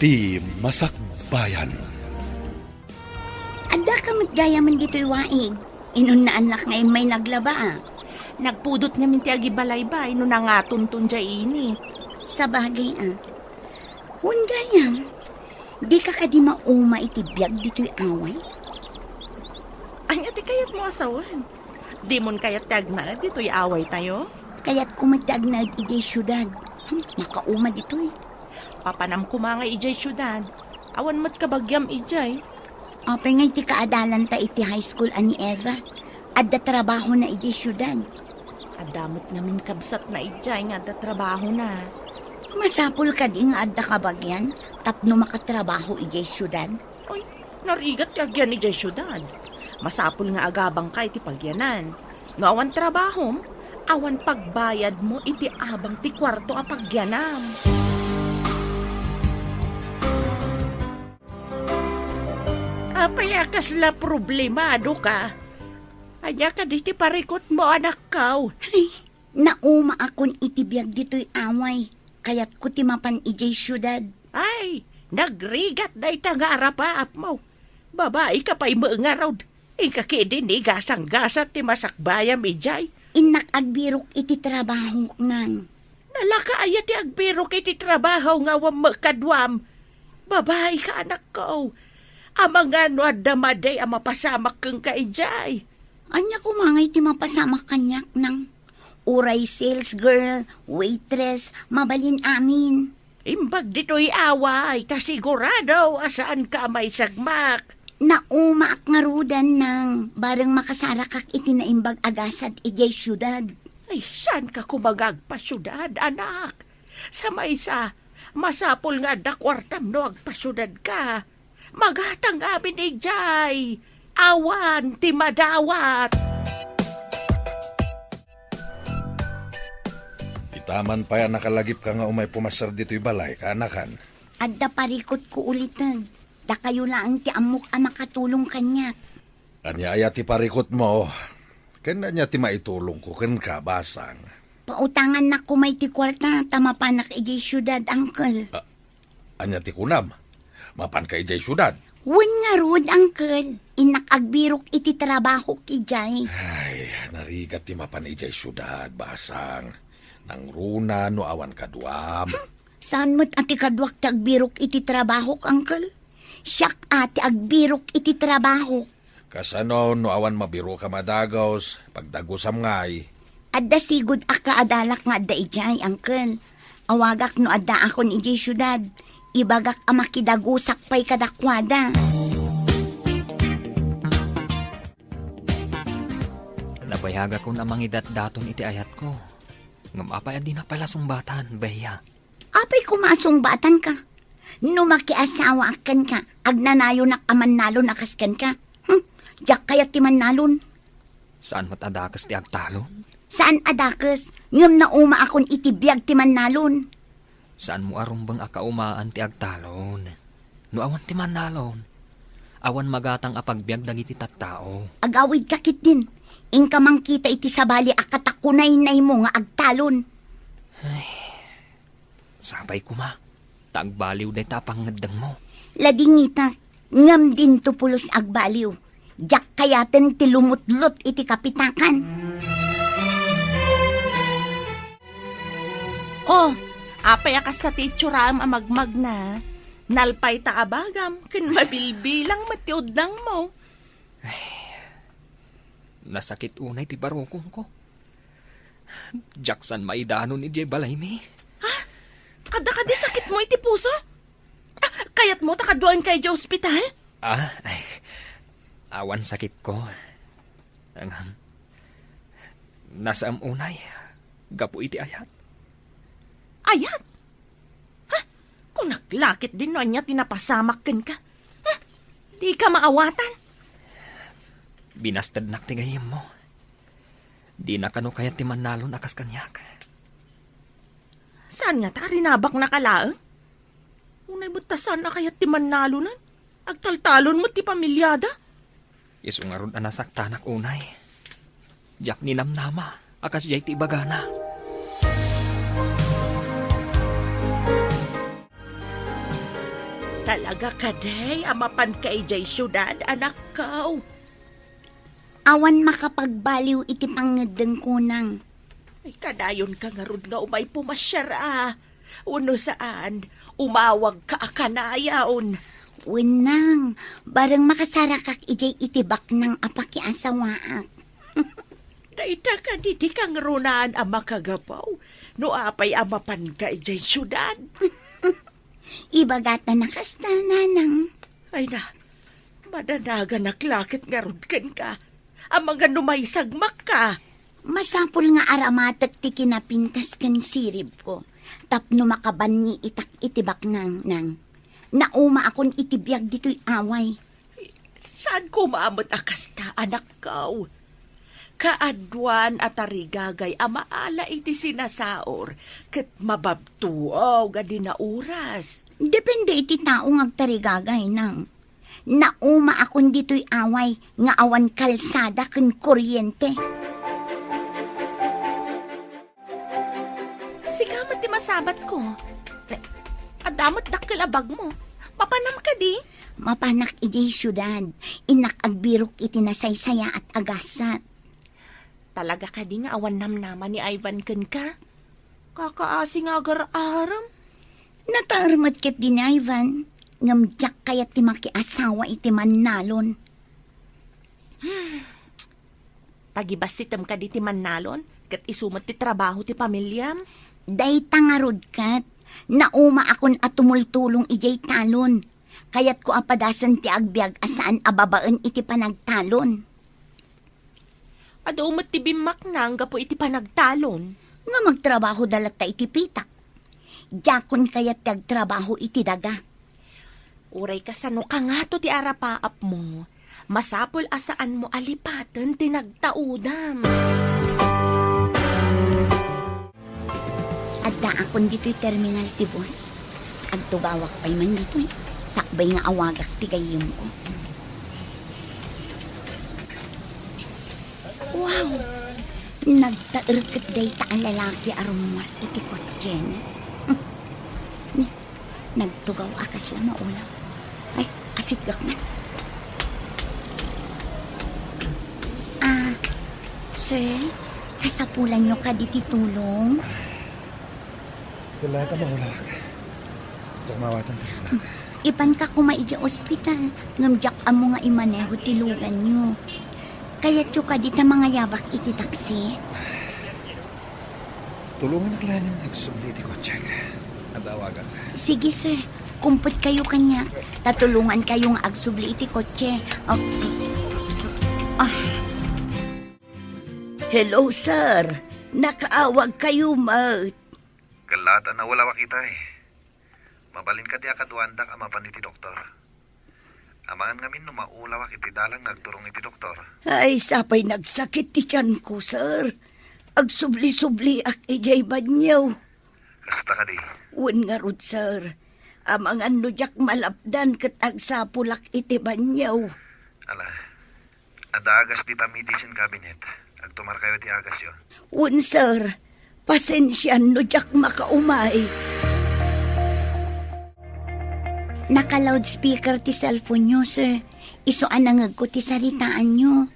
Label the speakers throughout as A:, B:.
A: iti masakbayan.
B: Ada ka matgayaman dito'y waig. Inunaan lak ngayon may naglaba.
C: Nagpudot nga minti agibalaybay no nangatun-tun dya ini.
B: Sa bagay Hun gayam, di ka di mauma iti biyag dito'y away?
C: Ay, ati kayat mo asawan. Di mon kayat tagna, dito'y away tayo.
B: Kaya't kumatag na iti syudad. Makauma dito'y.
C: Papanam kumanga ijay syudad. Awan mat kabagyam ijay.
B: Apay nga iti kaadalan ta iti high school ani Eva. Adda trabaho na iti syudad.
C: Adamot namin kabsat na ijay nga da trabaho na.
B: Masapul ka di nga adda kabagyan. Tapno makatrabaho iti syudad.
C: Oy, narigat kagyan ijay syudad. Masapul nga agabang ka iti pagyanan. No awan trabaho, awan pagbayad mo iti abang ti kwarto a pagyanam. Apaya kasla problemado ka. Anya ka di ti parikot mo anak kaw.
B: Ay, nauma akon iti biyag dito'y away. Kaya't ko timapan iti syudad.
C: Ay, nagrigat na itang arapaap mo. Babae ka pa'y maangarod. Ikakidin ni gasang-gasat ti masakbayam ijay.
B: Inak agbirok iti trabaho ngan.
C: Nalakaaya ti agbirok iti trabaho nga wam makadwam. Babae ka anak ko. Amang ano adamaday ang mapasamak kang kaijay.
B: Anya kumangay ti mapasamak kanyak nang uray sales girl, waitress, mabalin amin.
C: Imbag dito'y away, ta sigurado asaan ka may sagmak.
B: Nauma ak ngarudan nang bareng makasara kak iti naimbag agasad ijay syudad.
C: Ay, saan ka kumagagpasyudad, anak? Sa maysa, masapol nga da kwartam no agpasyudad ka. Maghatang amin ijay. Awan, ti madawat.
A: Itaman pa yan nakalagip ka nga umay pumasar dito'y balay, kaanakan.
B: Adda parikot ko ulitan. Da kayo lang ti amok a makatulong kanya.
A: Anya aya ti parikot mo. Kanya niya ti maitulong ko ken ka basang.
B: Pautangan na ko may ti kwarta tamapanak ijay syudad, uncle.
A: Anya ti kunam. Mapan ka ijay syudad.
B: Wen nga rod, uncle. Inak agbirok iti trabaho kijay.
A: Ay, narigat ti mapan ijay syudad, basang. Nang runa no awan kaduam.
B: Saan mo't ati kadwak ti agbirok iti trabaho, uncle? Siyak ati agbirok iti trabaho.
A: Kasano no awan mabiro ka madagos, pagdagosam ngay.
B: Adda sigud aka adalak nga adda ijay, uncle. Awagak no adda akon ijay syudad. Ibagak amakidagusak pa'y kadakwada.
D: Nabayaga ko na mangidat daton iti ayat ko. Ngamapay adi na pala sumbatan, beya.
B: Apay kumasungbatan ka. No makiasawa akan ka, agnanayo nak aman nalon akaskan ka. Diyak kaya ti manalon.
D: Saan matadakas ti agtalon?
B: Saan adakas? Ngam na uma akon itibiyag ti manalon.
D: Saan mo arumbang akaumaan ti agtalon? No awan ti manalon. Awan magatang apagbiag dagiti tattao.
B: Agawid kakit din. Ingka mang kita iti sabali akatakunay-nay mo nga agtalon.
D: Sabay ko ma. Tagbaliw day tapangadang mo.
B: Ladingita, ngam din to pulos agbaliw. Diyak kayaten ti lumutlot iti kapitakan.
C: Oh, apay akas na titsuraam amagmag na. Nalpay ta abagam, ken mabilbilang matiod lang mo.
D: Nasakit unay ti barukong ko. Jackson maidanon ni Jay Balay mi.
C: Kada ka di sakit mo iti puso? Kayat mo takaduan kay Diyos ospital?
D: Awan sakit ko. Nasa unay, gapu iti ayat.
C: Ayat? Ha? Kung naglakit din no niya tinapasamak ken ka. Ha? Di ka maawatan?
D: Binastad nak ti gayem mo. Di na kano kaya ti manalon akas kanyak.
C: Saan nga ta rinabak na kalaang? Unay butasan na kaya ti mannalunan? Agtaltalon mo ti pamilyada?
D: Isu nga ron anasaktanak unay. Jak ni namnama, akas jay ti bagana.
C: Talaga ka, day, amapan ka ijay syudad, anak ko.
B: Awan makapagbaliw iti pangadeng kunang.
C: Ay, kadayon ka nga rod nga umay pumasyara. Uno saan, umawag ka akanayaon.
B: Unang, barang makasarakak ijay itibak ng apakiasawaak.
C: Daita ka di kang runaan ang makagapaw. No apay amapan ka ijay syudad.
B: Ibagata na kasta, nanang.
C: Ay na, madanagan naklakit nga rod ka. Ang mga numaysagmak ka.
B: Masapol nga aramatak ti kinapintas kan sirib ko. Tapno makaban ni itak itibak nang. Nauma akon itibiyag dito'y away.
C: Saan ko maamot akasta, anak ko? Kaadwan at arigagay amaala iti sinasaor ket mababtuaw gadi na oras.
B: Depende iti taong agtarigagay nang. Nauma akon dito'y away nga awan kalsada ken kuryente.
C: Sigamat ti masabat ko. Adamot dakilabag mo. Mapanam ka di?
B: Mapanak iti syudad. Inak agbirok iti nasaysaya at agasat.
C: Talaga ka di nga awan namnaman ni Ivan ken ka? Kakaasi nga agar-aram.
B: Nataarmat ket din Ivan. Ngamjak kayat ti makiasawa iti mannalon.
C: Tagibasitem ka di ti mannalon? Ket isumat ti trabaho ti pamilyam?
B: Day tangarod kat. Nauma akon at tumultulong ijay talon. Kayat ko apadasan ti agbyag asaan ababaan iti panagtalon.
C: Ado umat ti bimak nang gapo iti panagtalon.
B: Nga magtrabaho dalat ta iti pitak. Jakon kayat ti agtrabaho iti daga.
C: Uray ka sano ka nga to ti arapaap mo. Masapol asaan mo alipatan ti nagtaudam.
B: Adda akon dito'y terminal ti boss. Agtugawak pa'y man dito'y. Sakbay nga awagak ti gayim ko. Wow! Nagtairkat day ta ang lalaki arumar iti kotyen. Nagtugaw akas lang maulam. Ay, asigak na. Sir, kasapulan nyo ka di titulong?
A: Wala ka maulawak. Tumawatan tayo na.
B: Ipan ka kumaidya ospital. Ngamjak amo nga imaneho tilugan nyo. Kaya tsuka di ta mga yabak iti taksi.
A: Tulungan na kailangan nagsubli ti kotsyek. At awagan ka.
B: Sige sir, kumput kayo kanya. Tatulungan kayong agsubli iti kotse. Okay. Hello sir, nakaawag kayo mat.
E: Galata na wala wakita eh. Mabalin ka di akaduandak ama pa iti doktor. Amangan ngamin no maulawak iti dalang nagturong iti doktor.
B: Ay, sapay nagsakit ti tiyan ko sir. Agsubli-subli ak ijay banyaw.
E: Kasta ka di.
B: Wen nga rod sir. Amangan no jak malapdan ket agsapulak iti banyaw.
E: Ala, adagas di ta medicine cabinet. Agtumar kayo ti agas yun.
B: Wen sir, pasensyan no jak makaumay. Naka-loudspeaker ti cellphone nyo, sir. Isuan nangag ko ti saritaan nyo.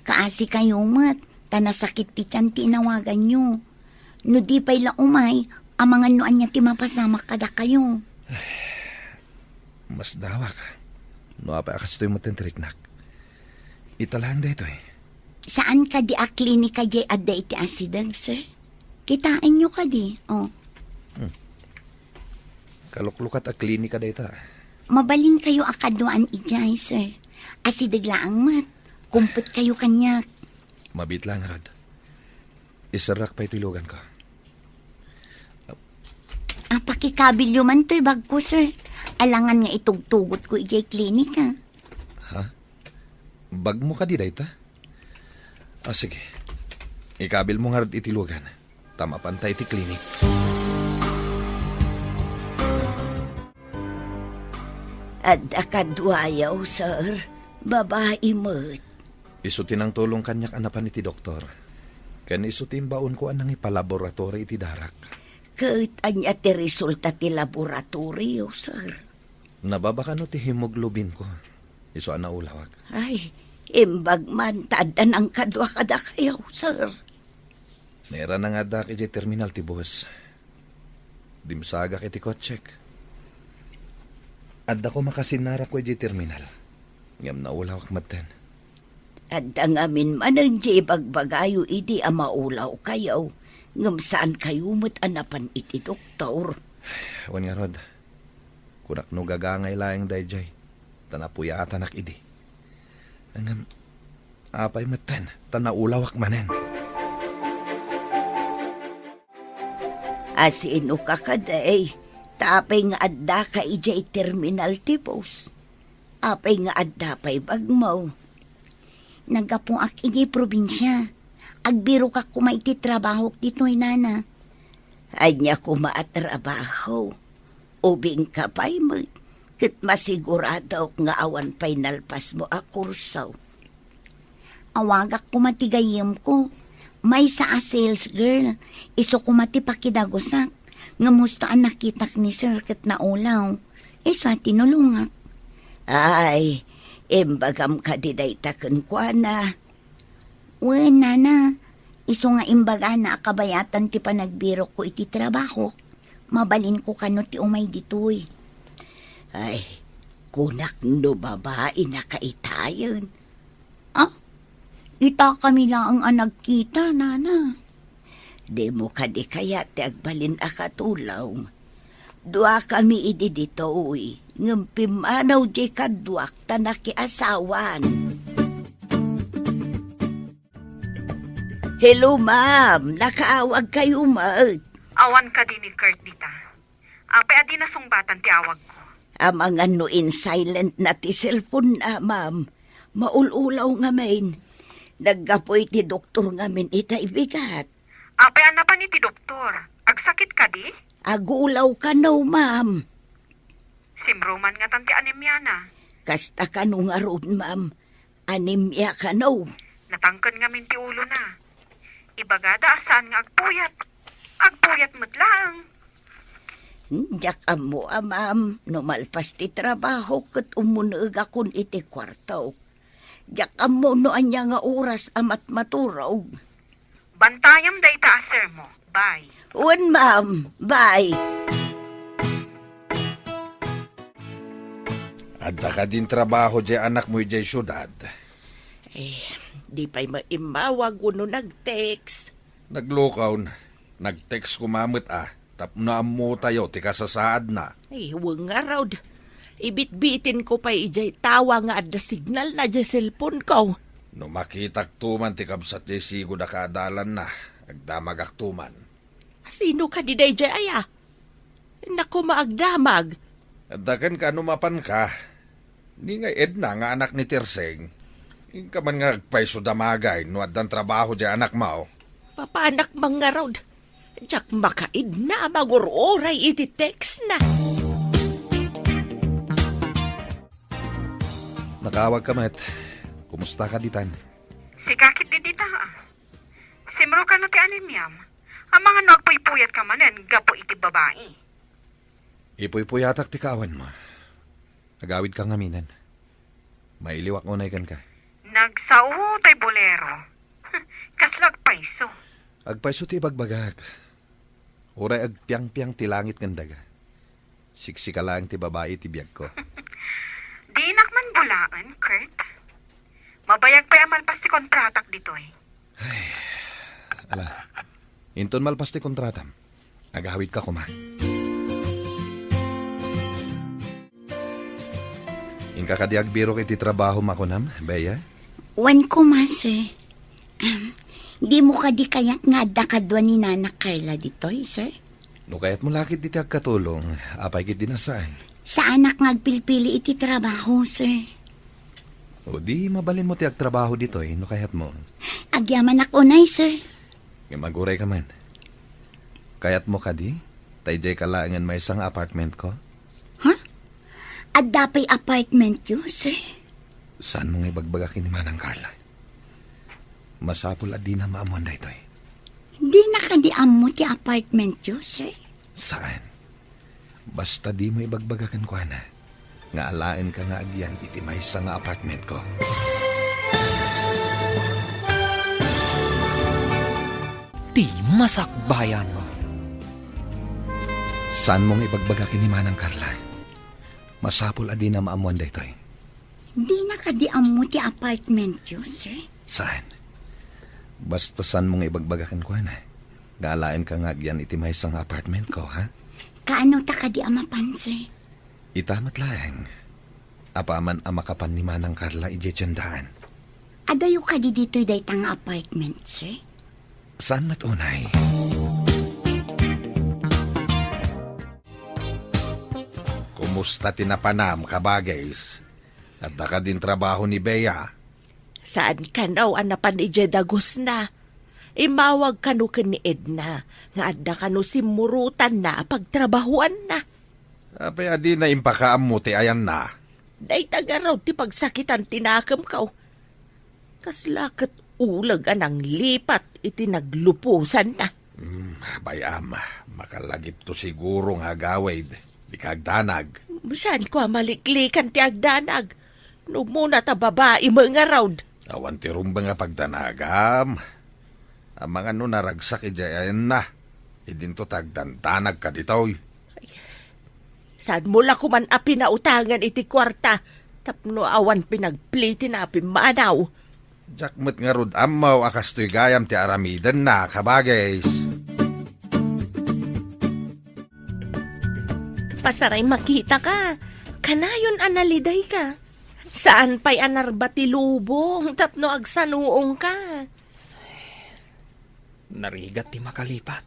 B: Kaasi kayo mat, tanasakit ti tiyan ti inawagan nyo. No di pa'y laumay, amangan noan niya ti mapasama kada kayo.
A: Mas dawak. No apa akas to'y matentriknak. Italang da ito eh.
B: Saan ka di a klinika jay adda iti asidag, sir? Kitain nyo ka di, oh.
A: Kaluklukat a klinika da ita.
B: Mabalin kayo akaduan ijay, sir. Asidag laang mat. Kumput kayo kanyak.
A: Mabit lang, Rod. Isarak pa itilugan ko.
B: Pakikabilyo man to'y bag ko, sir. Alangan nga itugtugot ko ijay klinika.
A: Ha? Bag mo ka di da ita? Sige. Ikabil mo nga Rod itilugan. Tama pantay iti klinik.
B: At akadwayaw, sir. Babae mo't.
A: Isutin ang tulong kanyak anapan iti doktor. Kan isutin baon ko anang ipalaboratory iti darak.
B: Kahit anya ti resulta ti laboratorio, sir.
A: Nababaka no ti hemoglobin ko. Iso na ulawak.
C: Ay, imbag man, tadan ang kadwa kada kayo, sir.
A: Nera na nga dak iti terminal ti boss. Dimsaga iti kotsek. Adda ko makasinara ko iti terminal. Ngam na ulawak maten.
C: Adda ngamin man ang di bagbagayo idi amaulaw kayo. Ngam saan kayo matanapan iti doktor.
A: Wan nga rod. Kunak no gagangay laeng dayjay. Tanapuya atanak idi. Ngam apay maten. Tanaulawak manen.
C: Asino ka kaday. Tapay nga adda ka ijay terminal tipos. Apay nga adda pa'y bagmaw.
B: Nagapong ak iti probinsya. Agbiro ka kumaiti trabaho dito'y nana.
C: Anya ko maatrabaho. Ubing ka pa'y mo. Kat masigurado nga awan pa'y nalpas mo a kursaw.
B: Awagak kumatigayim ko. May sa a sales girl. Iso kumati pakidagosak. Ngamustaan nakitak ni sir kat na ulaw. Iso tinulungak.
C: Ay, imbagam ka diday taken kwa na.
B: Wen, nana. Iso nga imbaga na akabayatan ti panagbiro ko iti trabaho. Mabalin ko kano ti umay ditoy.
C: Ay, kunak no babae na kaitayon.
B: Ah, ita kami lang ang nagkita, nana.
C: Di mo ka di kaya ti agbalin akatulaw. Dua kami idi dito uy. Ngampimanaw di kaduak tanakiasawan. Hello ma'am, nakaawag kayo ma'am.
F: Awan ka din ni Kurt dita. Apay adi na sungbatan ti awag ko.
C: Amang ano in silent na ti cellphone na ma'am. Maululaw nga main. Naggapoy ti doktor ngamin itay bigat.
F: Apay ana pa ni ti doktor. Agsakit ka di?
C: Agulaw ka no ma'am.
F: Simruman nga tanti anemia na.
C: Kasta ka no nga ron ma'am. Anemia ka no.
F: Natangkan nga min ti ulo na. Ibagada asan nga agpuyat. Agpuyat mo't lang.
C: Diyak mo ma'am. Numalpas ti trabaho kat umunag akon iti kwartaw. Diyak mo no anya nga oras amat maturog.
F: Bantayam day taas sir mo. Bye.
C: Un ma'am. Bye.
A: Adda ka din trabaho jay anak mo jay syudad.
C: Di pa'y maimawag uno nag-text.
A: Naglukaw na. Nag-text kumamit Tapno mo tayo, ti kasasaad na.
C: Ay, huwag nga raw. Ibit-bitin ko pa ijay tawa nga adda signal na dya cellphone ko.
A: No makitak tuman ti kabsat jay sigo da kaadalan na. Agdamag aktuman.
C: Sino ka di day jay aya? Naku maagdamag.
A: Adakan ka numapan ka. Ni nga Edna nga anak ni Tirseng. Ka man nga agpaiso damagay no addan trabaho jay anak mao.
C: Papanak mga raw. Diyak makaid na maguroray iti text na.
A: Nakawag ka, Met. Kumusta ka, ditan?
F: Sikakit di dita Simro ka no ti anemyam. Ang mga nagpuypuyat ka manan, gapo iti babae.
A: Ipuy-puyatak ti kawan mo. Nagawid kang ngaminan. Mailiwak unay kan ka.
F: Nagsao tay bolero. Kaslag paiso.
A: Agpaiso ti bagbagak. Uray agpiang-piang ti langit kandaga. Siksika lang ti babae ti biyag ko.
F: Di nakman bulaan, Kurt. Mabayag pa yung malpas ti kontratak dito eh.
A: Ala, inton malpas ti kontratam. Agawid ka kuma. Inka kadiagbiro kiti trabaho makunam, Beya?
B: Wan ko, master. Di mo ka di kaya't nga adda kadwa ni Nana Carla ditoy, sir?
A: No kaya't mo lakit iti agkatulong, apay kit dinasaan.
B: Sa anak ngagpilpili iti trabaho, sir.
A: O di mabalin mo ti agtrabaho ditoy, no kaya't mo.
B: Agyaman ako nay, sir.
A: Nga maguray ka man. Kaya't mo ka di? Tayjay kalaangan may isang apartment ko?
B: Ha? Adda pa'y apartment yun, sir.
A: Saan mong ibagbagakin ni Manang Carla? Masapul at di na maamuan na ito eh.
B: Di nakadiam mo ti apartment yun, sir.
A: Saan? Basta di mo ibagbagakan ko, Ana. nga alain ka nga agyan iti maysa nga apartment ko.
D: Ti masakbayan mo.
A: Saan mong ibagbaga kini Manang Carla? Masapul adi na maamuan daytoy.
B: Di na kadiam mo ti apartment yo, sir.
A: Saan? Basta saan mong ibagbaga kan ko na. Galain ka nga agyan iti maysa nga apartment ko, ha?
B: Kaano ta kadiam mapan, sir?
A: Itamat lang. Apaman ang makapan ni Manang Carla ijechandaan.
B: Adayo ka di dito'y daytang apartment, sir?
A: Saan matunay? Kumusta tinapanam, kabagays? At ka din trabaho ni Bea.
C: Saan ka naw anapan ije dagos na? Imawag ka no ni Edna, nga adda ka no simurutan na pagtrabahuan na.
A: Apay adi na impakaam mo ti ayan na.
C: Day taga raw ti pagsakitan tinakam ka. Kaslakit ulag anang lipat iti naglupusan na.
A: Bayam, makalagip to siguro nga gawid. Di kagdanag.
C: Saan ko maliklikan ti agdanag? No muna ta babae mga raud.
A: Awan ti rumba nga pagdanagam. Ang mga no naragsak ijayan na. Idinto tagdantanag ka ditoy.
C: Saan mula kuman api na utangan iti kwarta? Tapno awan pinagpliti na api manaw.
A: Jakmet nga rod amaw akas to'y gayam ti aramidan na, kabagays.
C: Pasaray makita ka. Kanayon analiday ka. Saan pa'y anarbati lubong tapno agsanuong ka?
D: Narigat ti makalipat.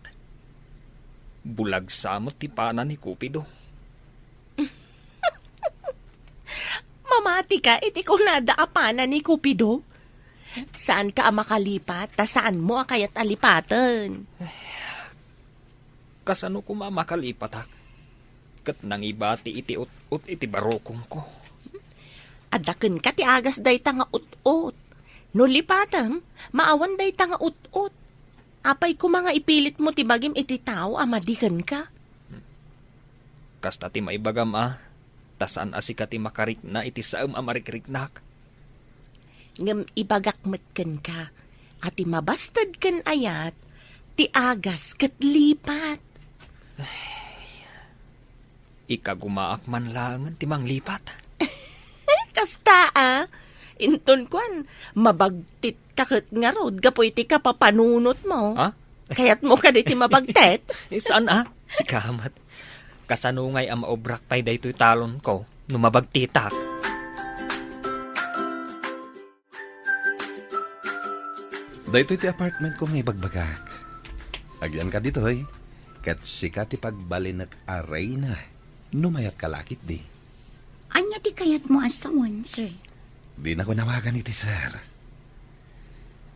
D: Bulag samot ti pana ni Cupido.
C: Mamati ka, iti ko nadaapanan ni Cupido. Saan ka makalipat? Ta saan mo kayat alipatan?
D: Kasano ko mamakalipat ha? Kat nang ibati iti ut iti barokong ko.
C: Adaken ka ti agas day tanga ut-ut. No lipatam, maawan day tanga ut-ut. Apay ko mga ipilit mo ti bagim iti tao amadikan ka.
D: Kasta ti maibagam tasan asika ti makarik na iti saam amarikriknak.
C: Ngam ibagakmet ken ka. At ti mabastad ken ayat, ti agas ket lipat.
D: Ikagumaak man langan ti manglipat.
C: Kasta inton kwan, mabagtit kakit nga rod, gapoy ti kapapanunot mo.
D: Ha?
C: Kayat mo ka di ti mabagtet.
D: Saan Si Kamat. Kasanungay ang maobrak pa'y daytoy talon ko, numabagtitak.
A: Daytoy ti apartment ko may bagbagak. Agyan ka ditoy. Kat sika ti pagbalinak aray na. Numayat kalakit di.
B: Anya ti kayat mo asawan, sir?
A: Di na ko nawagan iti sir.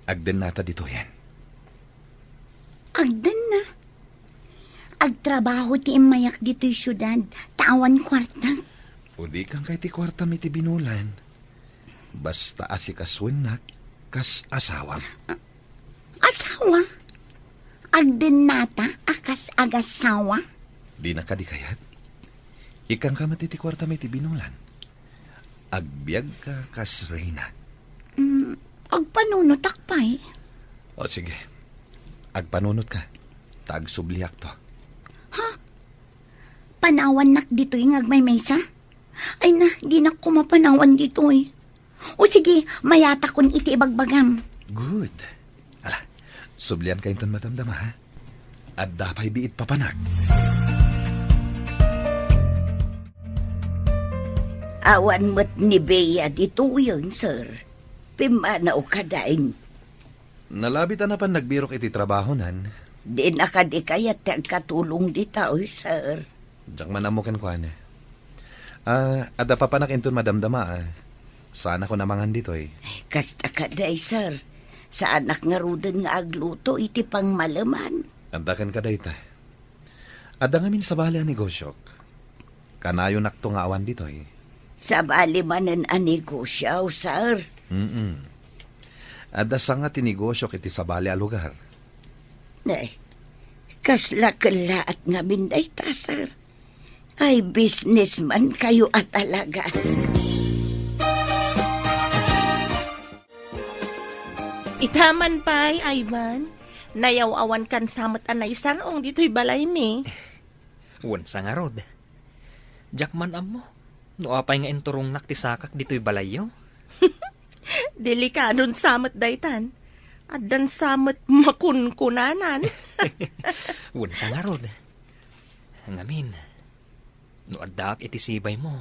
A: Agden nata dito yan.
B: Agdan na. Agtrabaho ti imayak dito'y syudad, tawan kwarta.
A: O di kang kay ti kwarta mi ti binulan. Basta asikaswen na kas asawam.
B: Asawa? Agdan nata, akas agasawa?
A: Di na ka di kayat. Ikang ka mati ti kwarta mi ti binulan. Agbiag ka kas reyna.
B: Agpanunot akpay.
A: O sige. Agpanunot ka. Tagsubliak to.
B: Panawan nak dito'y ngagmaymaysa? Ay na, di na ko mapanawan dito'y. O sige, mayata kun iti ibagbagam.
A: Good. Ala, sublian ka inton matamdama ha. At dapay biit papanak.
B: Awan mo't ni Bea dito yun, sir. Pimanaw ka daing.
A: Nalabit na pan nagbirok iti trabahonan.
B: Di na ka di kayat katulong dita, sir.
A: Diyak manamukan ko ane. Ada papanak inton madamdama Sana ko namangan dito eh.
B: Kasta ka day, sir. Sa anak nga ruden nga agluto iti pang malaman.
A: Andakan ka dayta. Ada ngamin sa bali ang negosyok. Kanayo nakto nga awan dito eh.
B: Sa bali manan ang negosyo, sir.
A: Ada sa nga tinigosyok iti sa bali a lugar.
B: Nay, kasla at ngamin day ta, sir. Ay, businessman kayo at talaga.
C: Itaman pa'y, Ivan. Nayaw-awan kan samot anay sarong dito'y balay mi.
D: Wansa nga rod. Jakman amo. No apay nga inturong naktisakak dito'y balayo.
C: Delikadon samot daytan. Adan samot makunkunanan.
D: Wansa nga rod. Ngamin. No adak iti sibay mo.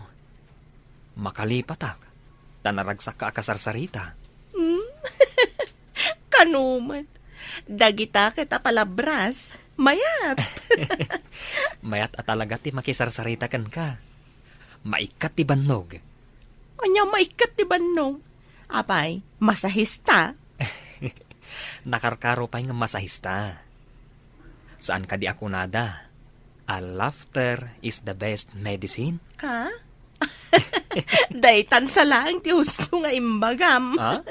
D: Makalipatak. Tanaragsak ka akasarsarita.
C: Kanumat. Dagita kita palabras. Mayat.
D: Mayat at talaga ti makisarsarita kan ka. Maikat ti bannog.
C: Anya maikat ti banong. Apay, masahista.
D: Nakarkaro pa'y nga masahista. Saan ka di ako nada? A laughter is the best medicine.
C: Ha? Daytan sa lang ti husto nga imbagam.
D: Ha?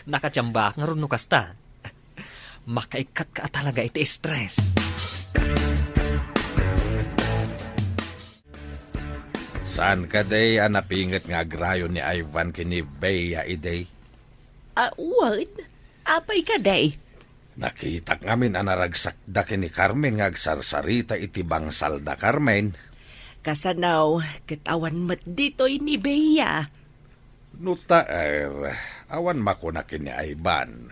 D: Nakatsamba nga ron no kasta. Makaikat ka talaga iti stress.
A: Saan ka day anapingat nga agrayo ni Ivan kini Bea iday?
C: What? Apay ka day?
A: Nakita ngamin anaragsak da kini Carmen nga agsarsarita iti bangsal da Carmen.
C: Kasanaw, katawan mat dito'y ni Bea.
A: Nuta awan makuna kini Ivan.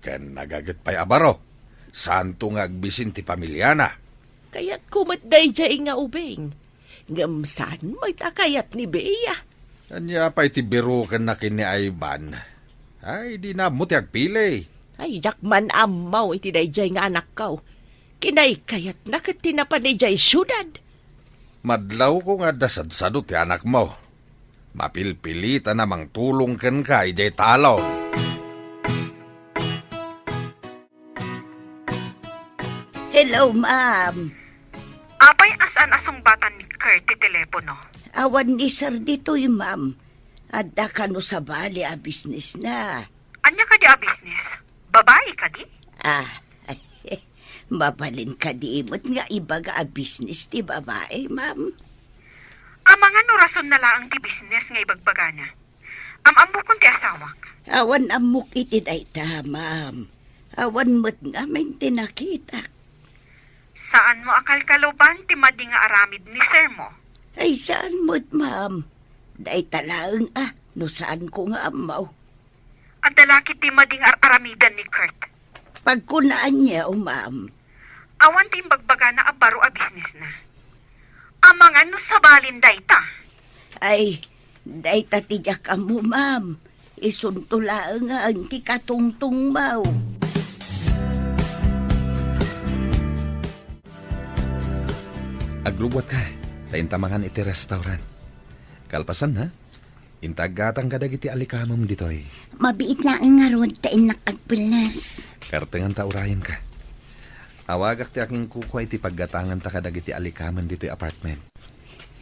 A: Ken nagaget pa'y abaro. Santo nga agbisin ti pamilyana.
C: Kaya't kumatday jay nga ubeng. Ngamsan may takayat ni Bea.
A: Anya pa'y ti birukan na kini Ivan. Ay, di na mo ti agpili.
C: Ay, yakman amaw iti dayjay nga anak ko. Kinay kayat nakatinapan ni jay syudad.
A: Madlaw ko nga dasadsado ti anak mo. Mapilpilita namang tulong ken ka ijay talon.
B: Hello, ma'am.
F: Apay asan asong batan ni Kurt ti telepono.
B: Awan ni sir dito'y, ma'am. Adda ka no sa bali a business na.
F: Anya ka di a business? Babae ka di?
B: Mabalin ka di imot nga ibaga a business ti babae, ma'am.
F: Ang mga no rason na lang ti business nga ibagbagana. Amukon ti asawak.
B: Awan amok iti dayta, ma'am. Awan mo't nga may tinakita.
F: Saan mo akalkaloban ti madi nga aramid ni sir mo?
B: Ay, saan mo't, ma'am? Dayta lang no saan ko nga amaw.
F: Ang dalaki ti madi nga aramidan ni Kurt.
B: Pagkunaan niya, ma'am.
F: Awan ti bagbagana a baro a business na. Ang mga no sabalin dayta.
B: Ay, dayta tiyak mo, ma'am. Isuntula nga ang ti katungtung maw.
A: Aglubot ka. Taintamangan iti restaurant. Kalpasan ha? Intagatang kadagiti alikamam ditoy.
B: Mabiit lang nga rod tain nakagpilas.
A: Kartengan taurayan ka. Awagak ti aking kuko iti paggatangan ta kadagiti alikaman ditoy apartment.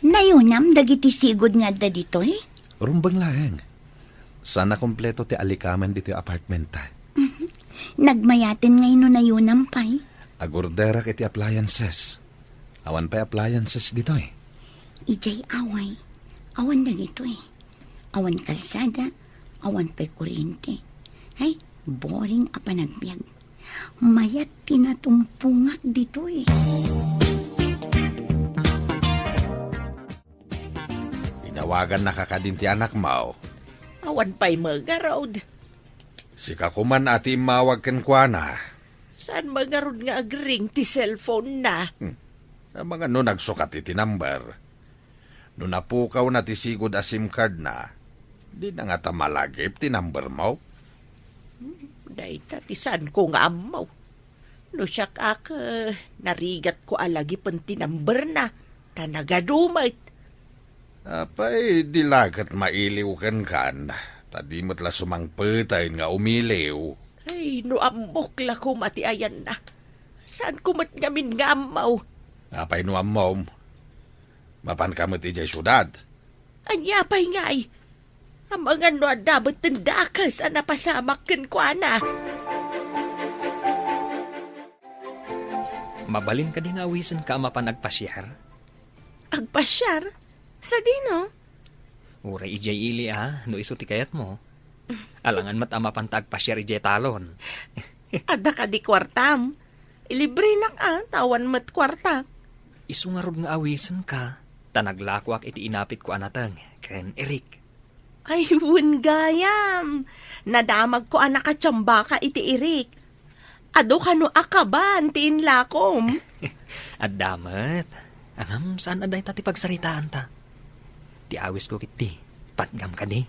B: Nayunam, dagiti sigod nga da dito eh.
A: Rumbang lang. Sana kompleto ti alikaman ditoy apartment ta.
B: Nagmayatin ngayon no nayunam pa'y.
A: Agorderak iti appliances. Awan pa appliances ditoy.
B: Ijay away. Awan na dito eh. Awan kalsada, awan pa kuryente. Ay, boring a panagbiag. Mayat tinatumpungak dito eh.
A: Inawagan na kakadinti anak mo.
C: Awan pa'y magarod.
A: Sika kuman ati mawag ken kuana.
C: Saan magarod nga agring ti cellphone na?
A: Ang mga no nagsukat iti number. No napukaw na ti sigod a SIM card na, di na nga tamalagip ti number mo.
C: Dayta ti saan ko nga amaw. No siya narigat ko alagi panti number na. Tanagadumait.
A: Apay, dilagat mailiw kan. Tadi mo't la sumangpetay nga umiliw.
C: Ay, no amok la ko mati ayan na. Saan ko mat ngamin nga amaw?
A: Apay no mom. Mapan ka mo't ijay syudad.
C: Anya pa'y ngay. Ang mga no dapat tendakas ang napasamak ken ko ana.
D: Mabalin ka di nga awisan ka mapan agpasyar.
C: Agpasyar? Sa dino?
D: Uray ijay ili no iso ti kayat mo. Alangan matama pantag pasyar ijay talon.
C: Ada ka di kwartam. Ilibre nak tawan mat kwarta.
D: Isu nga rod nga awisan ka. Tanaglakwak iti inapit ko anatang. Ken Eric.
C: Ay, wun gayam. Nadamag ko anak katsamba ka iti irik. Ado kano akaban ti inlakom.
D: At damat. Angam saan aday tati pagsaritaan ta? Ti awis ko kiti. Patgam ka di.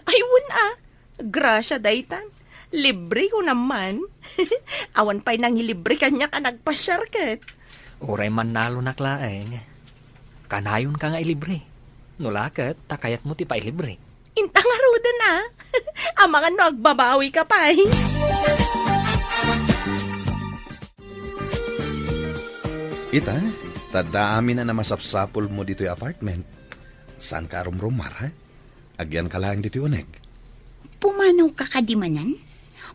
C: Ay, wun Grasya daytan. Libre ko naman. Awan pa'y nangilibre kanya ka nagpasyar ket.
D: Uray man nalo naklaeng. Kanayon ka nga ilibre. Nulakat, takayat mo ti pa ilibre.
C: Intang aruda na. Amangan no agbabawi ka pa
A: Ita, tada amin na masapsapol mo dito yung apartment. Saan ka rumrumar, ha? Agyan ka lang dito uneg.
B: Pumanaw ka kadimanan?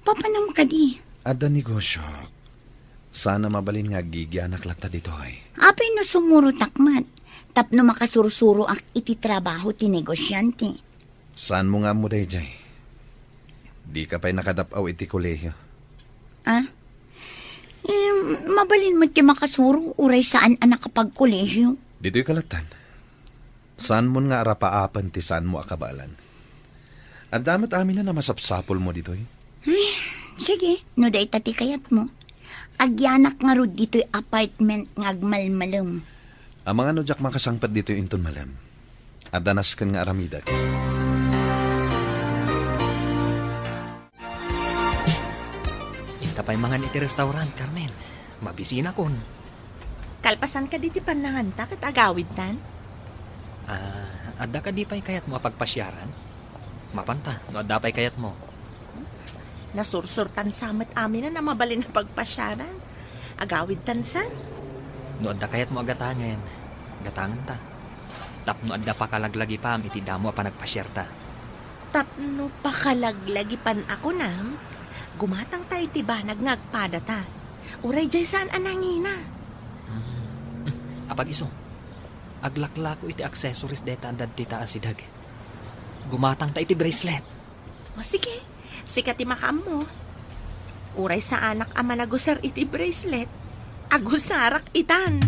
B: Papanam ka di.
A: Ada negosyo. Sana mabalin nga gigyanak lata dito ay.
B: Apay no sumuro takmat. Tapno makasurusuro ak iti trabaho ti negosyante.
A: Saan mo nga mo dayjay? Di ka pa'y nakadapaw iti kolehiyo.
B: Mabalin mo ti makasuro uray saan anak kapag kolehyo.
A: Dito'y kalatan. Saan mo nga arapaapan ti saan mo akabalan? At damat amin na masapsapol mo dito'y.
B: Sige, no day tati kayat mo. Agyanak nga rod dito'y apartment ngagmalmalam.
A: Ang mga nodyak makasangpat dito'y inton malam. At danas kan nga aramidak.
D: Ita pa'y mga iti restaurant, Carmen. Mabisina kon.
C: Kalpasan ka diti pananganta ket agawid tan.
D: Adda ka di pa'y kayat mo apagpasyaran? Mapanta, no adda pa'y kayat mo.
C: Nasursurtan samet amin na mabalin na pagpasyaran. Agawid tansan.
D: No adda kayat mo agatangen. Gatangan ta. Tapno adda pa kalaglagi pam iti damo pa nagpasyerta.
C: Tapno pakalaglagi pan ako nam. Gumatang tayo ti banag ngagpadata. Uray jay saan anangina.
D: Apag iso. Aglaklako iti accessories deta andad ti taas sidag. Gumatang ta iti bracelet.
C: O sige, sikat ti makam mo. Uray sa anak ama nagusar iti bracelet. Agusarak itan.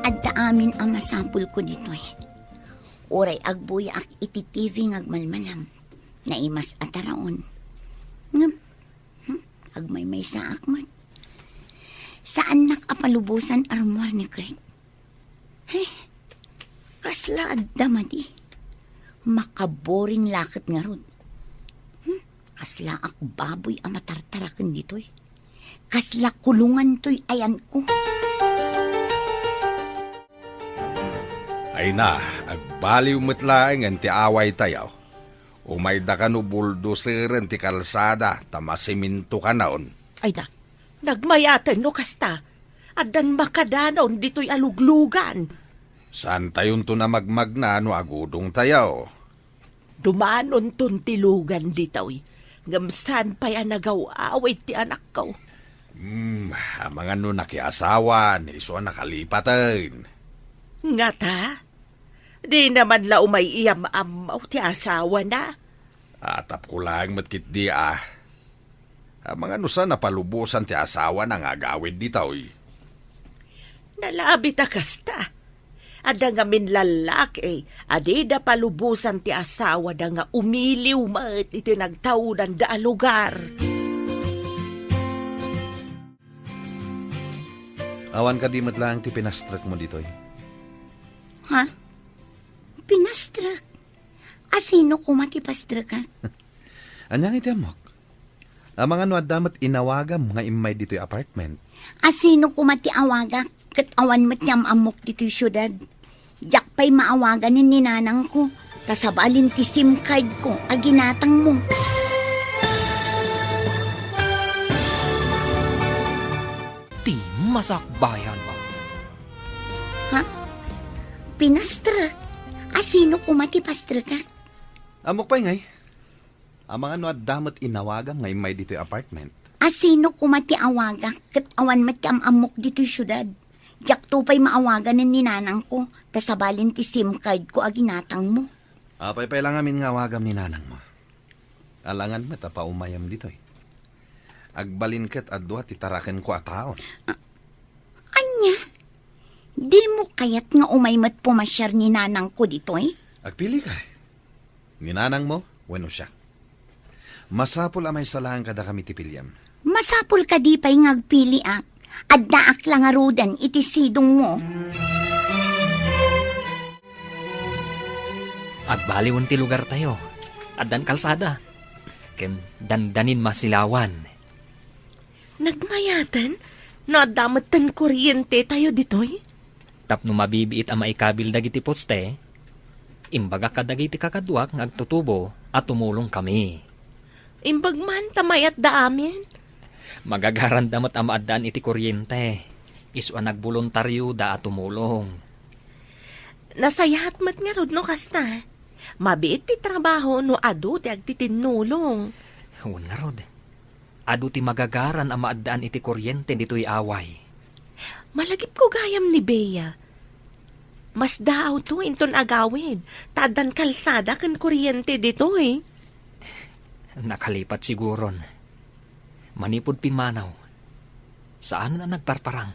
B: Adda amin ang masampul ko dito eh. Uray agbuya ak iti TV ngagmalmalam. Naimas ataraon. Ngam, agmay-may sa akmat. Saan nakapalubusan armoire ni Kurt? Kasla adda madi. Makaboring lakit nga rod. Kasla ak baboy amatartarakan dito'y. Kasla kulungan to'y ayan ko.
A: Ay na, agbaliw matlaeng ang ti away tayaw. Umay da ka no buldosiren ti kalsada, tamasiminto ka naon.
C: Ay da, nagmayatan no kasta. Adan makadanon dito'y aluglugan.
A: Saan tayon to na magmagna no agudong tayaw?
C: Dumanon ton tilugan dito'y. Ngamsan pa yan nagaw-away ti anak ko.
A: Ang mga no nakiasawan, iso nakalipatan.
C: Nga ta? Di naman la umayiyam amaw ti asawa na.
A: Atap ko lang matkit di Ang mga nusa napalubusan ti asawa nang agawid dito'y.
C: Nalabit kasta. Ada nga minlalaki, adi da palubusan ti asawa da nga umiliw mat iti nagtaudan da lugar.
A: Awan ka di matlang ti pinastrak mo dito'y.
B: Ha? Pinastrak? Asino kumatipastrak ka?
A: Anyang iti amok? Ang mga no damat inawagam nga imay dito'y apartment.
B: Asino kumatiawaga? Kat awan matiyam amok dito'y syudad. Diyak pa'y maawagan ni ninanang ko. Kasabalin ti SIM card ko, aginatang mo.
D: Ti masakbayan mo.
B: Ha? Pinastrak? Asino kumatipastrak ka?
A: Amok pa ngay. Ang mga no damat inawagam nga imay dito'y apartment.
B: Asino ko mati awaga, kat awan mati amok dito syudad. Jak to pa'y maawagan ng ninanang ko, tasabalin ti SIM card ko aginatang mo.
A: Apay lang amin nga wagam ni nanang mo. Alangan mata pa umayam dito eh. Agbalin ket adwa ti taraken ko a taon.
B: Anya? Di mo kayat nga umaymat pumasyar ni nanang ko dito eh?
A: Agpili ka. Ni nanang mo, weno siya. Masapol amay salahan kada kami ti pilyam.
B: Masapul ka di pa'y ngagpili ak. Addaak lang arudan iti sidong mo.
D: Agbaliwan ti lugar tayo. Addan kalsada. Ken dandanin masilawan.
C: Nagmayatan? Nadamatan kuryente tayo ditoy?
D: Tapno mabibiit ang maikabil dagiti poste, imbaga kadagiti kakadwak ng agtutubo at tumulong kami.
C: Imbag man tamayat da amin?
D: Magagarandamat ang maadaan iti kuryente. Iswa nagboluntaryo da at tumulong.
C: Nasayahat mat nga rod no kasta. Mabiit ti trabaho no adu ti agtitinulong.
D: Huwag nga rod. Adu ti magagaran ang maadaan iti kuryente dito'y away.
C: Malagip ko gayam ni Bea. Mas daaw to inton agawid. Tadan kalsada kan kuryente ditoy.
D: Nakalipat siguron. Manipod pimanaw. Saan na nagparparang?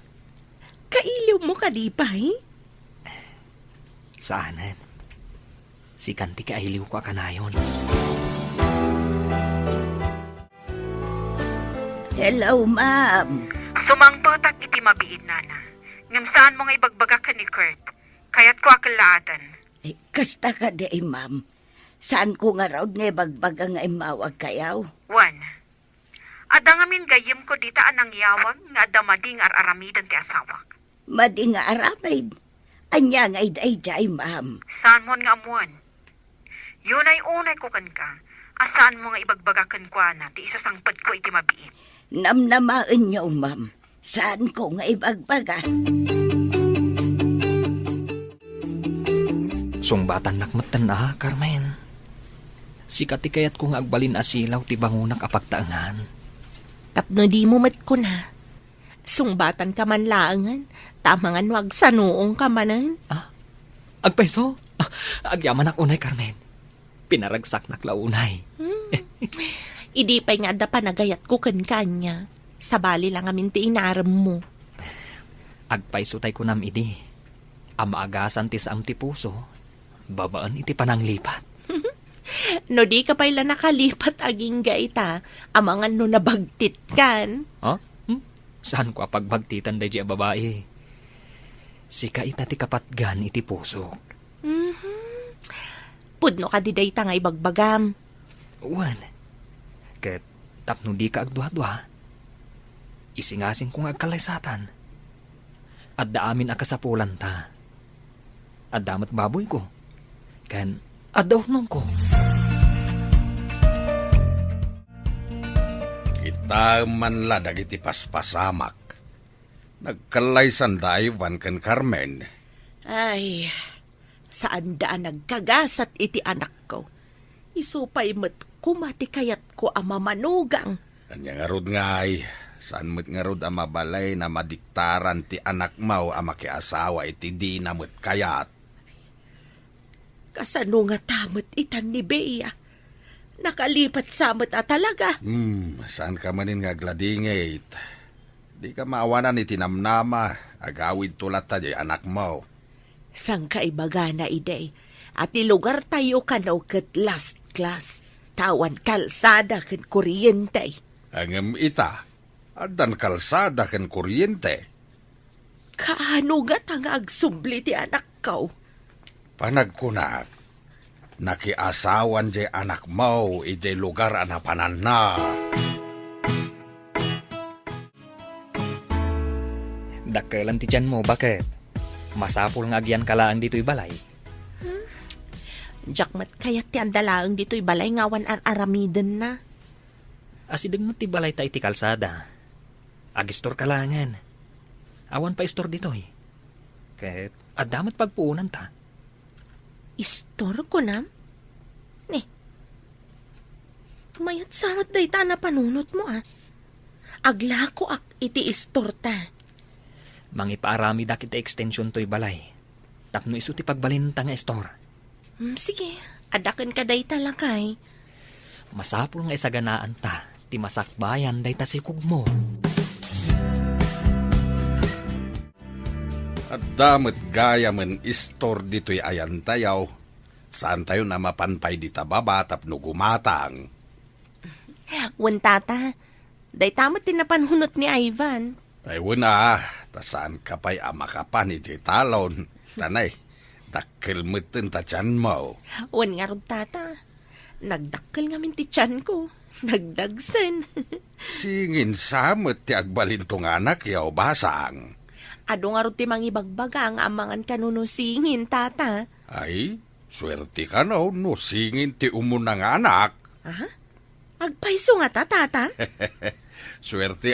C: Kailiw mo kadipay?
D: Saanan? Si kanti kailiw ko kanayon.
B: Hello, ma'am.
F: Sumangpotak iti mabiid, nana. Ngam saan mo nga ibagbaga ka ni Kurt? Kaya't ko akalaatan.
B: Eh, kasta ka di, ma'am. Saan ko nga raw nga bagbaga nga imawag kayaw?
F: One, adangamin gayim ko dita anang yawag nga damading aramidan ti asawak.
B: Madi nga aramid. Anya nga iday, ma'am.
F: Saan mo nga amuan? Yun ay unay ko kan ka. Asaan mo nga ibagbaga kan kwa na ti isasangpad ko iti mabiid.
B: Namnamaan niyo, ma'am. Saan ko nga ibagbaga?
D: Sungbatan nakmatan Carmen. Sikati kayat kong agbalin asilaw ti bangunak apagtaangan.
C: Tapno di mo mat ko na. Sungbatan ka man laangan. Tamangan wag sa noong ka manan.
D: Agpaiso? Agyaman ak unay, Carmen. Pinaragsak nak launay.
C: Idi pa'y nga da panagayat ko kan kanya. Sabali lang amin ti inaram mo.
D: Agpaiso tay kunam idi. Amaagasan ti saam ti puso. Babaan iti pananglipat.
C: No di ka pa'y nakalipat aging gaita. Amangan no nabagtit kan.
D: Saan ko apagbagtitan da diya babae? Sika ita ti kapatgan iti puso.
C: Pudno ka di dayta nga ibagbagam.
D: Uwan. Ket tapno di ka agduha-duha. Isingasing kong agkalaysatan. At daamin akasapulan ta. At damat baboy ko. Kan adawnon ko.
A: Kita man la dagiti paspasamak. Nagkalaysan daywan kan Carmen.
C: Ay, saan daan nagkagasat iti anak ko? Isupay mat kumati kayat ko ama manugang.
A: Anya nga rod nga ay, saan mo't nga rod ang mabalay na madiktaran ti anak mo ang makiasawa iti di na mo't kayat.
C: Kasano nga tamot itan ni Bea? Nakalipat samot talaga.
A: Saan ka manin nga gladingit? Di ka maawanan iti namnama, agawid tulat ta di anak mo.
C: Sang kaibaga na iday, at ilugar tayo kanaw kat last class, tawan kalsada kan kuryente.
A: Angam ita, adan kalsada ken kuryente.
C: Kaano gat ang agsubli ti anak ko?
A: Panagkunak, nakiasawan jay anak mo ijay lugar anapanan na.
D: Dakkelan ti tiyan mo, bakit? Masapul nga agyan kalaan dito'y balay.
C: Jakmat kayat ti andalaang dito'y balay ngawan aramiden na.
D: Asideg mo ti balay ta iti kalsada. Agistor kalangan. Awan pa istor dito'y. Ket adamat pagpuunan ta.
C: Istor ko nam? Mayat samat day ta na panunot mo Aglako ak iti istorta.
D: Mangipaarami da kita extension to'y balay. Tapno iso ti pagbalinta nga store.
C: Sige, adakan ka day talakay.
D: Masapul nga isaganaan ta, ti masakbayan day ta sikog mo.
G: At damat gaya man istor dito'y ayan tayaw. Saan tayo na mapanpay di tababa tapno gumatang?
C: Wan tata, day tamat tinapanhunot ni Ivan.
G: Ay wala, tasaan ka pa'y amakapan iti talon. Tanay, dakkel meten ta tiyan mo.
C: Wan nga rod tata, nagdakkel nga min ti tiyan ko. Nagdagsen.
G: Singin samot ti agbalintong anak yaw basang.
C: Ado nga rod ti mangibagbaga ang amangan kanunusingin tata.
G: Ay, swerte ka no singin ti umunang anak.
C: Agpaiso nga tata.
G: Swerte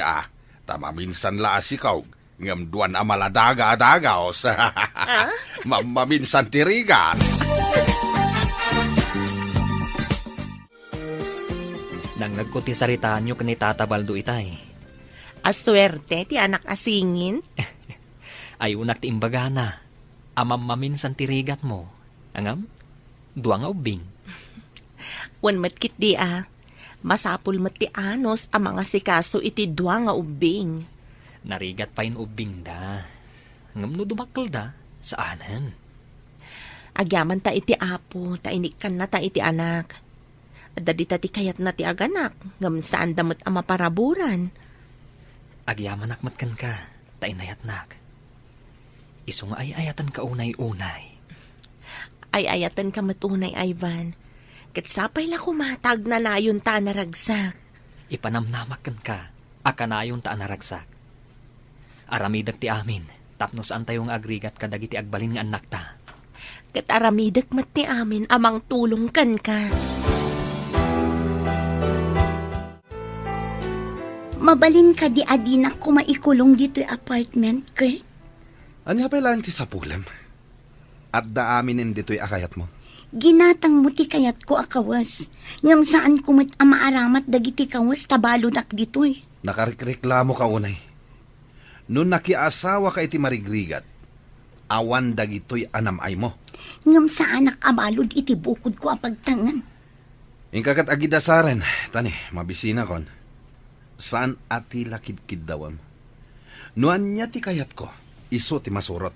G: tamaminsan laas ikaw. Ngam duwan amaladaga-adagaos. Maminsan tirigan.
D: Nang nagkuti saritaan nyo kani Tata Baldo itay.
C: Aswerte ti anak asingin.
D: Ay unak ti imbagana. Amam maminsan tirigat mo. Angam? Dua nga ubing.
C: Wan matkit di masapul mat ti anos ang mga sikaso iti dua nga ubing.
D: Narigat pa yung ubing da. Ngam no dumakal da. Saanan?
C: Agyaman ta iti apo, ta inikan na ta iti anak. Dadi ta ti kayat na ti aganak, ngam saan damot ang maparaburan.
D: Agyaman akmatkan ka, ta inayatnak. Iso nga ay ayatan ka unay-unay.
C: Ay ayatan ka matunay, Ivan. Katsapay la kumatag na nayon ta naragsak.
D: Ipanamnamakan ka, akanayon ta naragsak. Aramidag ti amin, tapno saan tayong agrigat kadag iti agbalin nga anak ta.
C: Kat aramidag mat ti amin amang tulong kan ka.
B: Mabalin ka di adinak ko maikulong dito'y apartment, Kurt.
A: Anya pa lang ti sapulem. At daaminin dito'y akayat mo.
B: Ginatang mo ti kayat ko akawas. Ngam saan kumit amaaramat dagiti kawas tabaludak dito'y.
A: Nakarikreklamo ka unay. Noon nakiasawa ka iti marigrigat, awan dagito'y anamay mo.
B: Ngam saan nakabalod iti bukod ko apagtangan.
A: Ingkagat agidasaren, tani, mabisina kon. Saan ati lakid-kid dawam? Nuan niya ti kayat ko, iso ti masurot.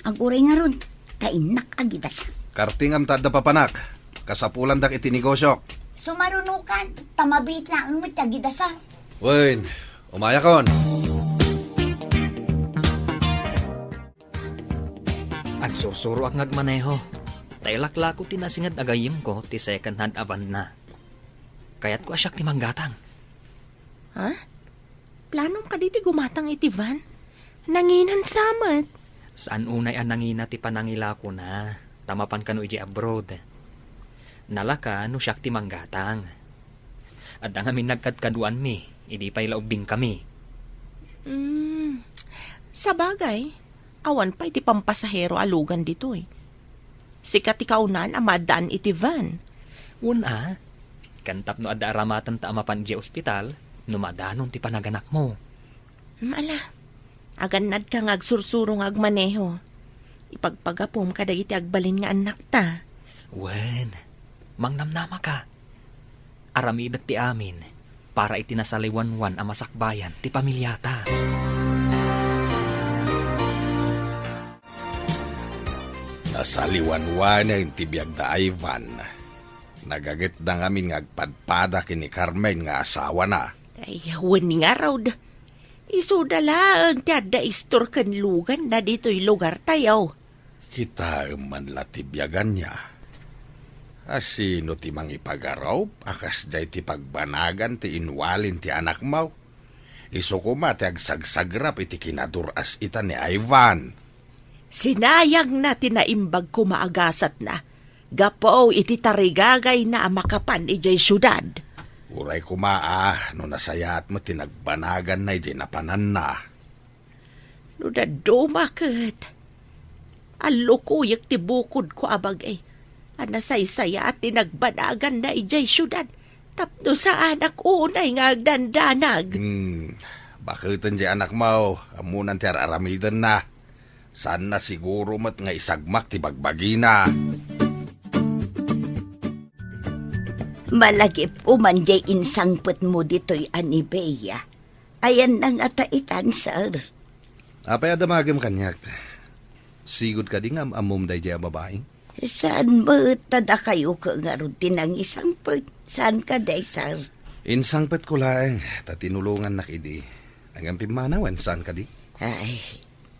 B: Aguray nga ron, kainak agidas.
A: Kartingam tada papanak, kasapulan dak iti negosyo.
B: Sumarunukan, tamabit lang mo agidasa.
A: Wen, umaya kon.
D: Agsusuro ak ngagmaneho. Tailaklako tinasingad agayim ko ti second hand avan na. Kayat ko asyak ti manggatang.
C: Planong ka diti gumatang iti van? Nanginan samat.
D: Saan unay ang nangina ti panangila ko na? Tamapan ka no iji abroad. Nalaka no siyak ti manggatang. At ang amin nagkadkaduan mi, idi pa'y laubing kami.
C: Sa bagay, awan pa iti pampasahero alugan dito Sikat ikaunan amadaan iti van.
D: Una, kantap no adda aramatan ta amapan di ospital, numadanon ti panaganak mo.
C: Ala, aganad ka ngagsursuro ngagmaneho. Ipagpagapom ka iti agbalin nga anak ta.
D: Wen, mangnamnama ka. Aramidag ti amin, para iti nasaliwanwan ang masakbayan ti pamilyata.
G: Nasaliwanwan yung tibiyag da Ivan. Nagagit na ngamin ngagpadpada kini Carmen nga asawa na.
C: Ay, wani nga raw da. Isudala ang tiada istor kan lugan na dito'y lugar tayo.
G: Kita man la tibyagan niya. Asino ti mang ipagaraw, akas jay ti pagbanagan ti inwalin ti anak mo. Iso ko ti agsagsagrap iti kinaduras ita ni Ivan.
C: Sinayang na tinaimbag ko maagasat na. Gapo iti tarigagay na makapan ijay syudad.
G: Uray ko no nasayat mo tinagbanagan na ijay napanan na.
C: No dadumakit. Alukuyak ti bukod ko abagay. Anasaysaya at tinagbanagan na ijay syudad. Tapno sa anak unay nga agdandanag.
G: Bakit di anak mo? Amunan ti aramidan na. Saan na siguro mat nga isagmak ti bagbagi na.
B: Malagip ko man jay insangpet mo dito'y Anibeya. Ayan nang ataitan, sir.
A: Apay adamagam kanyak. Sigod ka di nga amum day jay babae.
B: Saan mo tada kayo ka nga ron tinang isangpet? Saan ka day, sir?
A: Insangpet ko lang, tatinulungan na kidi. Hanggang pimanawan, saan ka di?
B: Ay,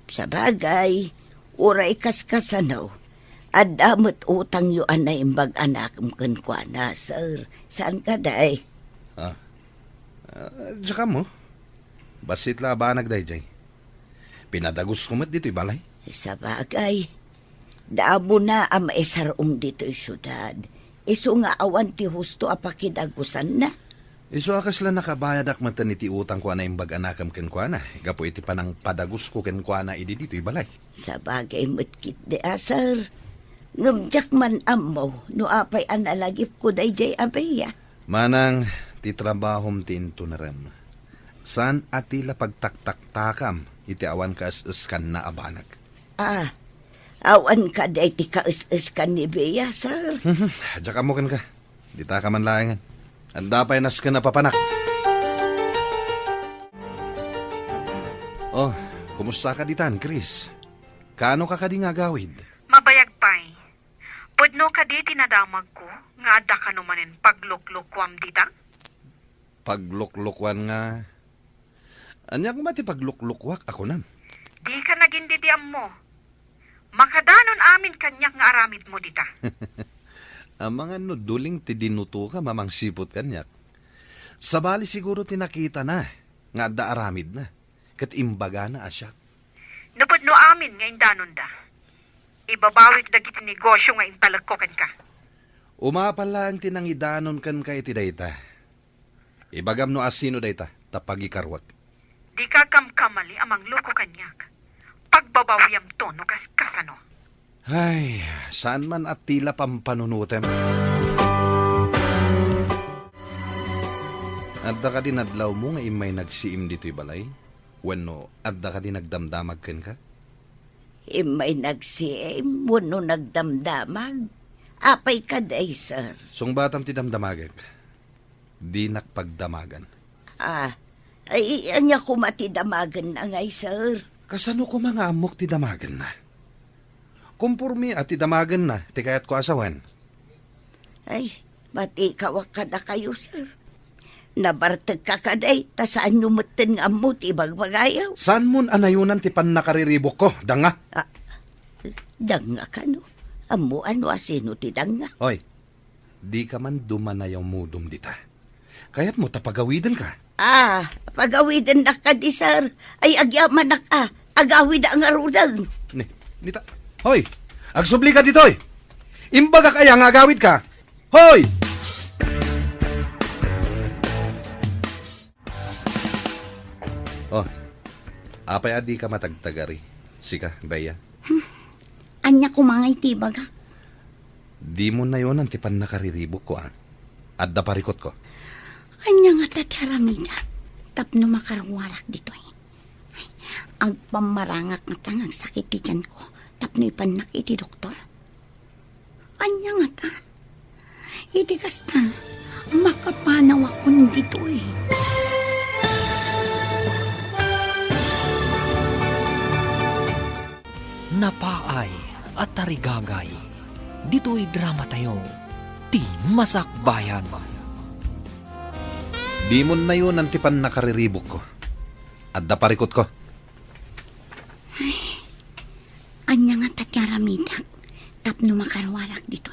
B: sa bagay, uray kaskasanaw. At damot utang yu anay imbag anak mkan kwa na, sir. Saan ka day?
A: Tsaka mo. Basit la ba nagday jay? Pinadagos ko mat dito'y balay.
B: Sa bagay, daabo na ang maisarong dito'y syudad. Iso nga awan ti husto apakidagusan na.
A: Iso akas lang nakabayad ak matan iti utang ko na imbag anakam ken kwa na. Gapo iti panang padagos ko ken kwa na idi dito'y balay.
B: Sa bagay matkit de asar. Ngamjak man amo, no apay analagip ko day jay abeya.
A: Manang, ti trabahom tinto na ram. San atila pagtaktaktakam, iti awan ka as-askan na abanag.
B: Awan ka day ti ka-is-iskan ni Bea, sir.
A: Diyak mo kan ka. Dita ka man layangan. Anda pa'y nas ka na papanak. Oh, kumusta ka ditan, Chris? Kaano ka kading agawid?
F: Mabayag pa'y. Pudno ka di tinadamag ko, nga adda ka numanin pagluklukwam dita.
A: Pagluklukwan nga. Anyak mati pagluklukwak ako nam.
F: Di ka naging didiam mo. Makadanon amin kanyak nga aramid mo dita.
A: Ang mga nuduling ti dinuto ka, mamang sipot kanyak. Sabali siguro tinakita na, nga adda aramid na. Kat imbaga na asyak.
F: Napudno amin nga indanon da. Ibabawik dagiti negosyo nga impalagkokan ka.
A: Umapal lang tinangidanon kan kay ti dayta. Ibagam no asino dayta, tapagikarwat.
F: Di ka kamkamali amang loko kanyak. Pagbabawiyam to no kaskasano.
A: Ay, saan man at tila pampanunutem. Adda ka din adlaw mo nga imay nagsiim dito'y balay? Wenno, adda ka din nagdamdamag ken ka?
B: Imay nagsiim, wano nagdamdamag. Apay ka day, sir.
A: Sung batam ti damdamagag. Di nakpagdamagan.
B: Ay, anya ko matidamagan na ngay, sir.
A: Kasano ko mga amok ti damagan na? Kumpurmi at ti damagan na, ti kayat ko asawan.
B: Ay, mati kawak ka na kayo, sir. Nabartag ka kaday, ta saan numuten nga mo ti bagbagayaw?
A: Saan mon anayunan ti pan nakariribok ko, danga?
B: Danga ka no? Amo ano asino ti danga?
A: Hoy, di ka man dumanayaw mudum dita. Kaya't mo tapagawidan ka.
B: Pagawidan na ka di, sir. Ay, agyaman na ka. Agawid ang arudag.
A: Nita. Hoy, agsubli ka ditoy. Imbaga kaya nga agawid ka. Hoy! Oh, apay adi ka matagtagari. Sika, Bea.
B: Anya ko mga itibaga.
A: Di mo na yun ang tipan nakariribok ko, Adda parikot ko.
B: Anya nga tataramida. Tapno makarwarak dito Agpamarangak nga tangang sakit ti tiyan ko. Tapno ipanak iti doktor. Anya nga ta. Iti kasta. Makapanaw ako dito
D: Napaay at tarigagay. Dito'y drama tayo. Ti Masakbayan.
A: Di mo na yun ang tipan nakariribok ko. Adda parikot ko.
B: Ay, anya nga tatyaramidak. Tapno makarwarak dito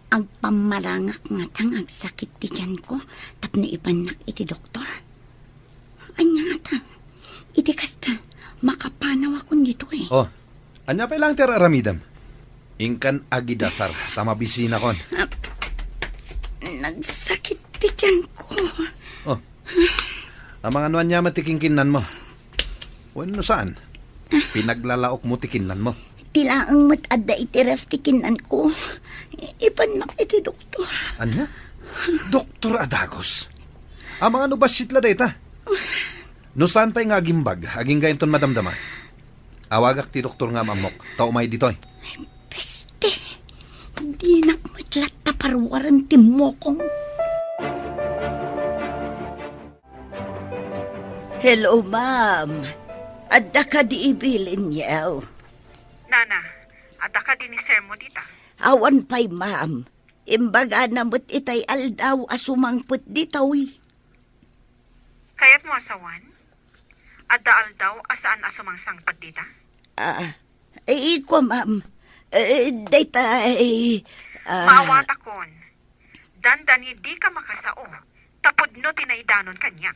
B: Agpamarangak nga tang agsakit ti tiyan ko. Tapno ipanak iti doktor. Anya nga ta. Iti kasta. Makapanaw ako dito
A: Oh, anya pa lang teraramidam. Ingkan agidasar, tamabisina kon.
B: Nagsakit ti tiyan ko.
A: Oh, ang mga anuan niya matikingkinan mo. Bueno, saan? Pinaglalaok mo tikinlan mo.
B: Tilaang matadda iti ref tikinan ko. Ipanak iti doktor.
A: Anya? Doktor Adagos. Ang mga nubasit la data. No saan pa'y nga agimbag, aging gayon madamdama. Awagak ti doktor nga mamok, taumay ditoy.
B: Peste, di nakmatlat ta parwaran ti mokong. Hello, ma'am. Adda ka di ibilin yaw.
F: Nana, ada ka din ni sir mo dita.
B: Awan pa'y, ma'am. Imbaga na mo't itay aldaw asumangput ditoy.
F: Kayat mo asawan? Ada aldaw asaan asumangsangpad dita?
B: Iko, ma'am. Data,
F: Maawata kon. Dandan hindi ka makasao. Tapod no tinaidanon kanya.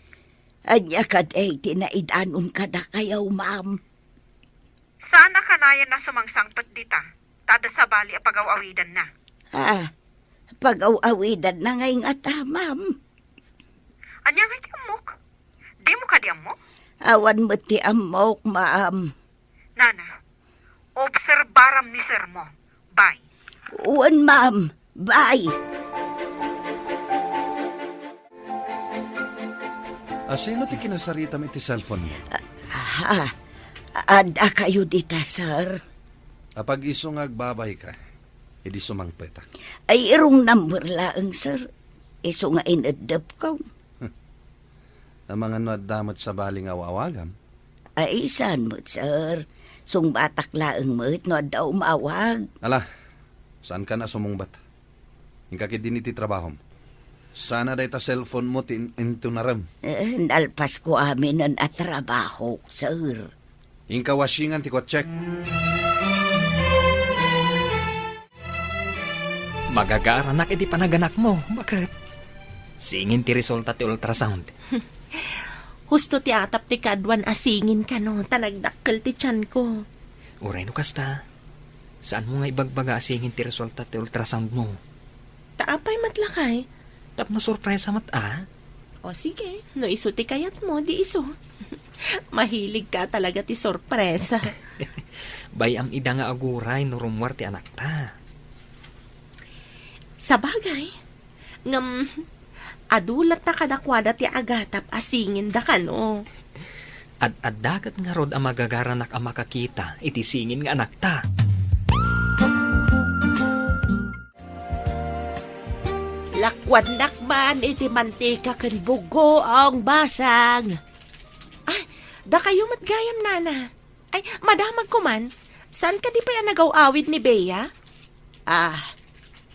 B: Anya ka day, tinaidanon ka na kayaw, ma'am.
F: Sana kanayan na sumangsangpad dita. Tada sa bali a pagaw-awidan na.
B: Pag-awidan na ngay nga ta, ma'am.
F: Anya nga di amok? Di mo ka di amok?
B: Awan mo ti amok, ma'am.
F: Nana, obserbaram ni sir mo. Bye.
B: Uwan, ma'am. Bye.
A: Sino ti kinasarita mo iti cellphone mo?
B: Ada kayo dita, sir.
A: Kapag iso nga agbabay ka, edi sumangpeta.
B: Ay irong number laang, sir. Iso nga inadap ko.
A: Ang mga nadamot sa baling awawagam.
B: Ay, saan mo, sir? Sung batak laang mo, no daw maawag.
A: Ala, saan ka na sumungbat? Hingkakit din iti trabaho mo. Sana day ta cellphone mo into naram.
B: Nalpas ko amin ang atrabaho, sir.
A: Hingka wasingan ti check.
D: Magagaranak iti panaganak mo. Bakit? Singin ti resulta ti ultrasound.
C: Husto ti atap ti kadwan asingin ka no, tanagdakkel ti tiyan ko.
D: Uray no kasta. Saan mo nga ibagbaga asingin ti resulta ti ultrasound mo?
C: Taapay matlakay.
D: Tapno sorpresa mat
C: O sige, no iso ti kayat mo, di iso. Mahilig ka talaga ti sorpresa.
D: Bayam ida nga aguray no rumwar ti anak ta.
C: Sa bagay, ngam, adulat na kadakwada ti agatap asingin da ka no.
D: At dagat nga rod ang magagaranak ang makakita, iti singin nga anak ta.
C: Lakwan nakman iti mantika ken bugo ang basang. Ay, da kayo matgayam, nana. Ay, madamag ko man. Saan ka di pa yan nagaw-awid ni Bea?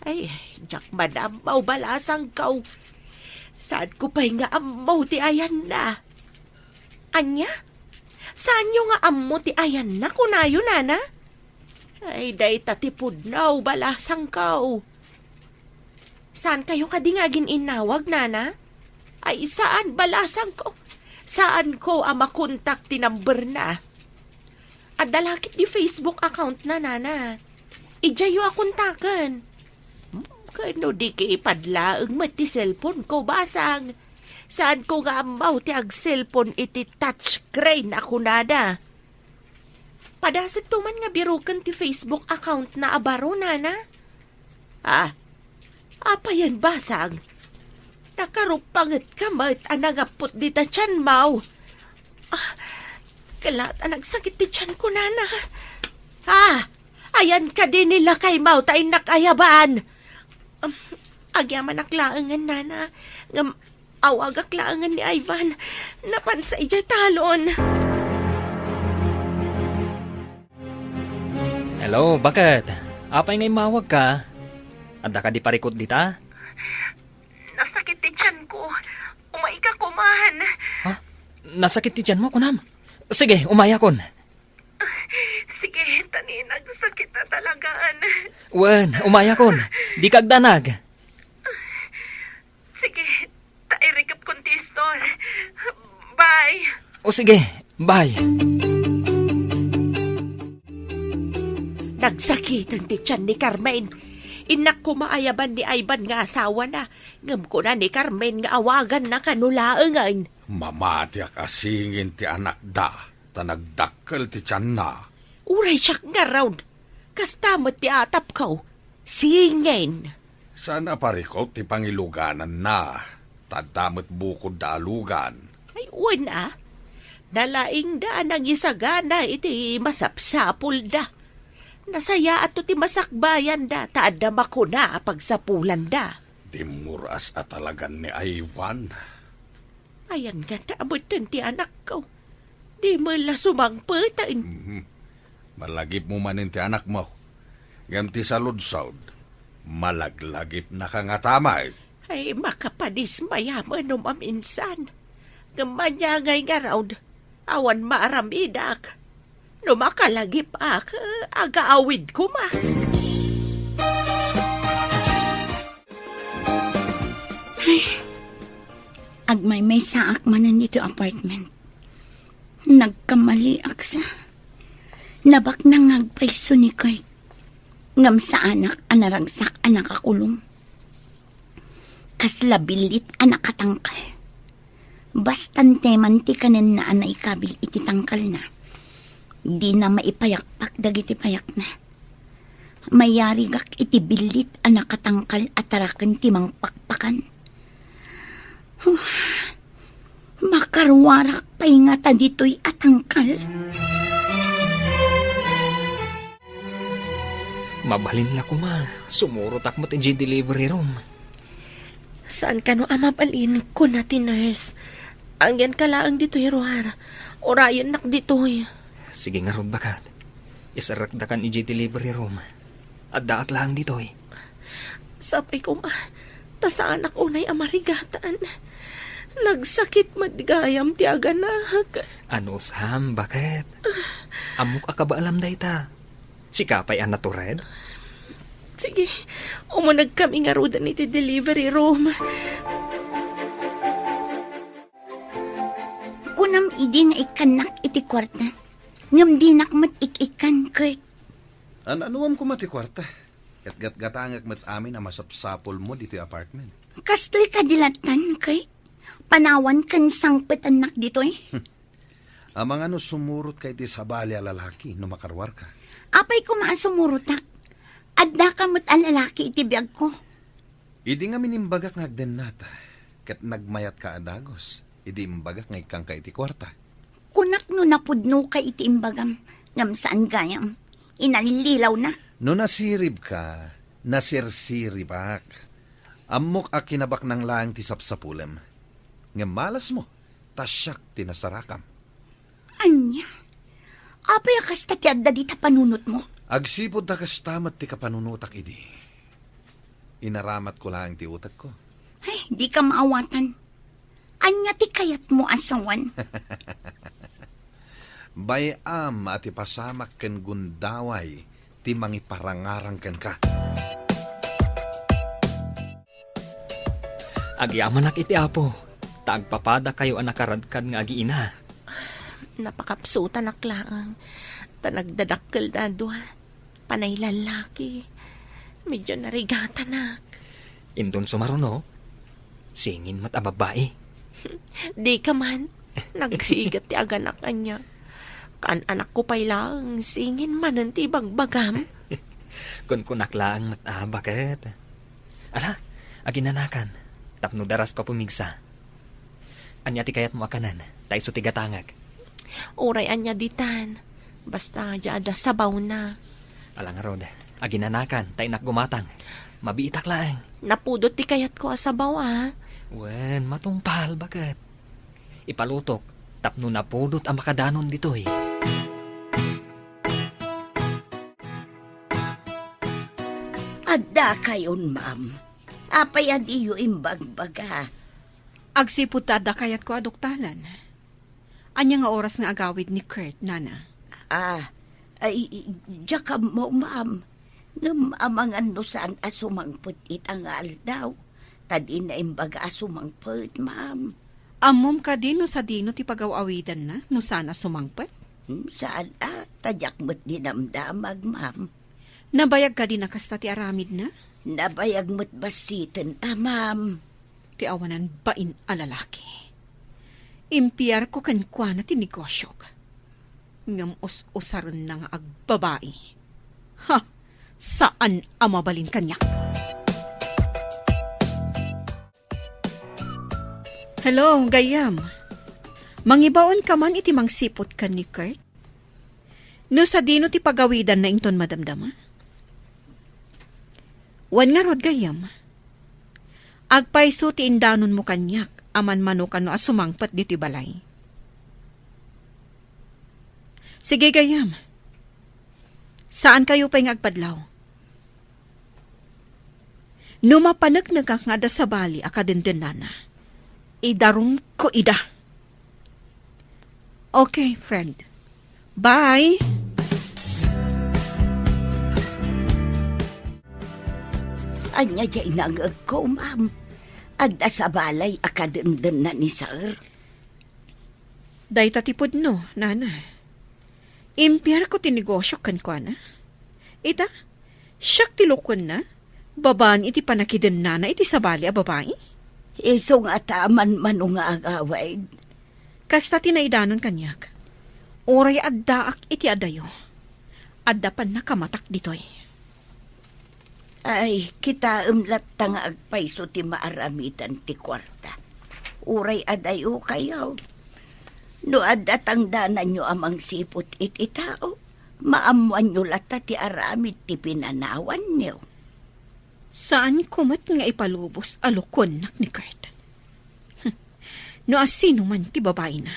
C: Ay, jak madam, maubalasang kaw. Saan ko pa'y nga ammo ti ayan na? Anya? Saan nyo nga ammo ti ayan na kunayo, nana? Ay, day tatipod na, ubalasang kaw. Saan kayo kadingagin inawag, nana? Ay, saan balasang ko? Saan ko makontak ti number na? At dalakit di Facebook account na, nana. Ijayo akontakan. Kano di ki ipadlaang mati cellphone ko, basang. Saan ko nga amaw ti ag cellphone iti touchscreen ako nada? Padasag tuman nga birukan ti Facebook account na abaro, nana? Apa yan, basang? Nakarupangat ka mat anagapot di ta tiyan, maw. Kalat nagsakit ti tiyan ko, nana. Ayan ka din nila kay maw tayo nakayabaan. Agyaman aklaangan, nana. Awag aklaangan ni Ivan. Napansay dya talon.
D: Hello, bakit? Apay ngay mawag ka? Adda ka di parikot dita?
F: Nasakit ti tiyan ko. Umay ka kumahan.
D: Ha? Nasakit ti tiyan mo, kunam? Sige, umaya kon.
F: Sige, tani, nagsakit na talagaan.
D: Wen, umaya kon. Di kagdanag.
F: Sige, tairikap kon ti istol. Bye.
D: O sige, bye.
C: Nagsakitan ti tiyan ni Carmen. Inak ko maayaban ni Ivan nga asawa na. Ngam ko na ni Carmen nga awagan na kanulaangan.
G: Mamati akasingin ti anak da, tanagdakkel ti tiyan na.
C: Uray siyak nga raw. Kastamot ti atap ko. Singin.
G: Sana parikot ti pangiluganan na. Tadamot bukod da alugan.
C: Ay, una. Nalaing da nang isagana iti masapsapul da. Nasaya ato ti masakbayan da. Taadam ako na pagsapulan da.
G: Dimuras at talagan ni Ivan.
C: Ayan nga taabutan ti anak ko. Di mo la sumangputan.
G: Malagip mo manin ti anak mo. Ngam ti saludsod. Malaglagip na ka nga tamay.
C: Ay makapadis mayaman no maminsan. Gamanyagay nga raw. Awan maaramidak. No makalagip ak, agaawid ko ma.
B: Agmay may saak manan dito apartment. Nagkamali aksa. Nabak na ngagpaiso ni Kurt. Ngam sa anak anaragsak anak akulong. Kaslabilit anak katangkal. Bastante manti kanen na anay kabil iti tangkal na. Di na maipayakpak dagiti payak na. Mayari gak iti bilit anak katangkal at tarakan timang pakpakan. Makarwarak pa ingata dito'y atangkal.
D: Mabalin la ko ma. Sumurot ak mo ti delivery room.
C: Saan ka no amabalin ko na nurse? Angyan ka laang dito'y ruhar. Orayan nak dito'y.
D: Sige nga rod bakat. Isarakdakan iji delivery room. At daak lang dito'y.
C: Sapay ko ma. Tasa anak unay amarigatan. Nagsakit madigayam ti aganahak.
D: Ano Sam, bakit? Amok ka ba alam day ta? Si Kapay ang natured?
C: Sige, umunag kami nga rodan iti delivery room.
B: Kunam idi nga ikanak iti kwarta. Ngam di nakmat ikikan, Kurt.
A: Anuam ko mati kwarta. Gatgatangak mat amin ang masapsapol mo dito yung apartment.
B: Kastoy kadilatan, Kurt. Panawan kan sangpet anak dito eh.
A: Ang mga sumurot kay ti sabali a lalaki no makarwar ka.
B: Apay ko maasumurutak. Adda ka mo't ang lalaki iti biyag ko.
A: Idi nga minimbagak ngagden nata. Kat nagmayat ka adagos. Idi imbagak nga ikang ka iti kwarta.
B: Kunak no napudno ka iti imbagam. Ngam saan gayam. Inalililaw na.
A: No nasirib ka, nasirsirib ak. Amok a kinabak ng laang ti sapsapulem. Nga malas mo, tasyak tinasarakam.
B: Anya? Apay akas tatyadda di ta panunot mo.
A: Agsipod ta kastamat ti kapanunutak idi. Inaramat ko lang ti utak ko.
B: Ay, di ka maawatan. Anya ti kayat mo asawan.
A: Bayam at ipasamak ken gundaway ti mangiparangarang ken ka.
D: Agyaman ak iti apo. Tagpapada kayo anakaradkad nga agiina.
C: Napakapsutan naklaang. Tanagdadakkel dadwa. Panay lalaki. Medyo narigata nak.
D: Indon sumaruno. Singin mat a babae.
C: Di ka man. Nagsigat ti aganak kanya. Kan anak ko pa'y lang. Singin man ang tibang bagam.
D: Kun kunaklaan mat bakit? Ala, aginanakan. Tapno daras ko pumigsa. Anya ti kayat mo akanan. Tayo so tigatangag.
C: Uray anya ditan. Basta jada sabaw na.
D: Alang rod, aginanakan. Tayo gumatang. Mabiitak laang.
C: Napudot ti kayat ko asabaw ah.
D: Wen, matungpal bakit? Ipalutok. Tapno napudot ang makadanon ditoy.
B: Adda kayon, ma'am. Apay adiyo imbagbaga.
F: Agsiputada kayat ko aduktalan. Anya nga oras nga agawid ni Kurt, nana?
B: Ay, jaka mo, ma'am. Ngam amangan no saan asumangput itangal daw. Tadi na imbaga asumangput, ma'am.
F: Amom ka din no sa dino ti pagawawidan na, no sana sumangpet?
B: Saan tadyak mo't dinamdamag, ma'am.
F: Nabayag ka din nakasta ti aramid na?
B: Nabayag mo't basitin, ma'am.
F: Ti awanan bain a lalaki. Impiyar ko kankwa na ti negosyo ka. Ngam usaron na nga agbabae. Ha! Saan amabalin kanyak? Hello, gayam. Mangibaon ka man iti mangsipot ka ni Kurt? No sa dino ti pagawidan na inton madamdama? Wan nga rod gayam. Agpaiso ti indanon mo kanyak, aman manukan no asumangpat dito balay. Sige gayam. Saan kayo pa'y agpadlaw? Numapanag nga da sa bali akadindenana. Idarong ko ida. Okay, friend. Bye!
B: Anya jay nangag ko, ma'am. Adda sa balay akadenden na ni sir.
F: Day tatipod no, nana. Impiar ko tinegosyo kan ko na. Ita, siyak tilokon na. Babaan iti panakiden nana iti sabali a babae.
B: Iso nga taman manong nga agawid.
F: Kasta tinaidanon kanyak. Oray addaak iti adayo. Adda pan nakamatak ditoy.
B: Ay, kita umlat nga agpaiso ti maaramitan ti kwarta. Uray adayo kayaw. No adda tangdanan nyo amang sipot iti tao. Maamuan nyo lata ti aramid ti pinanawan nyo.
F: Saan kumat nga ipalubos alukon nak ni Kurt? No asino man ti babae na.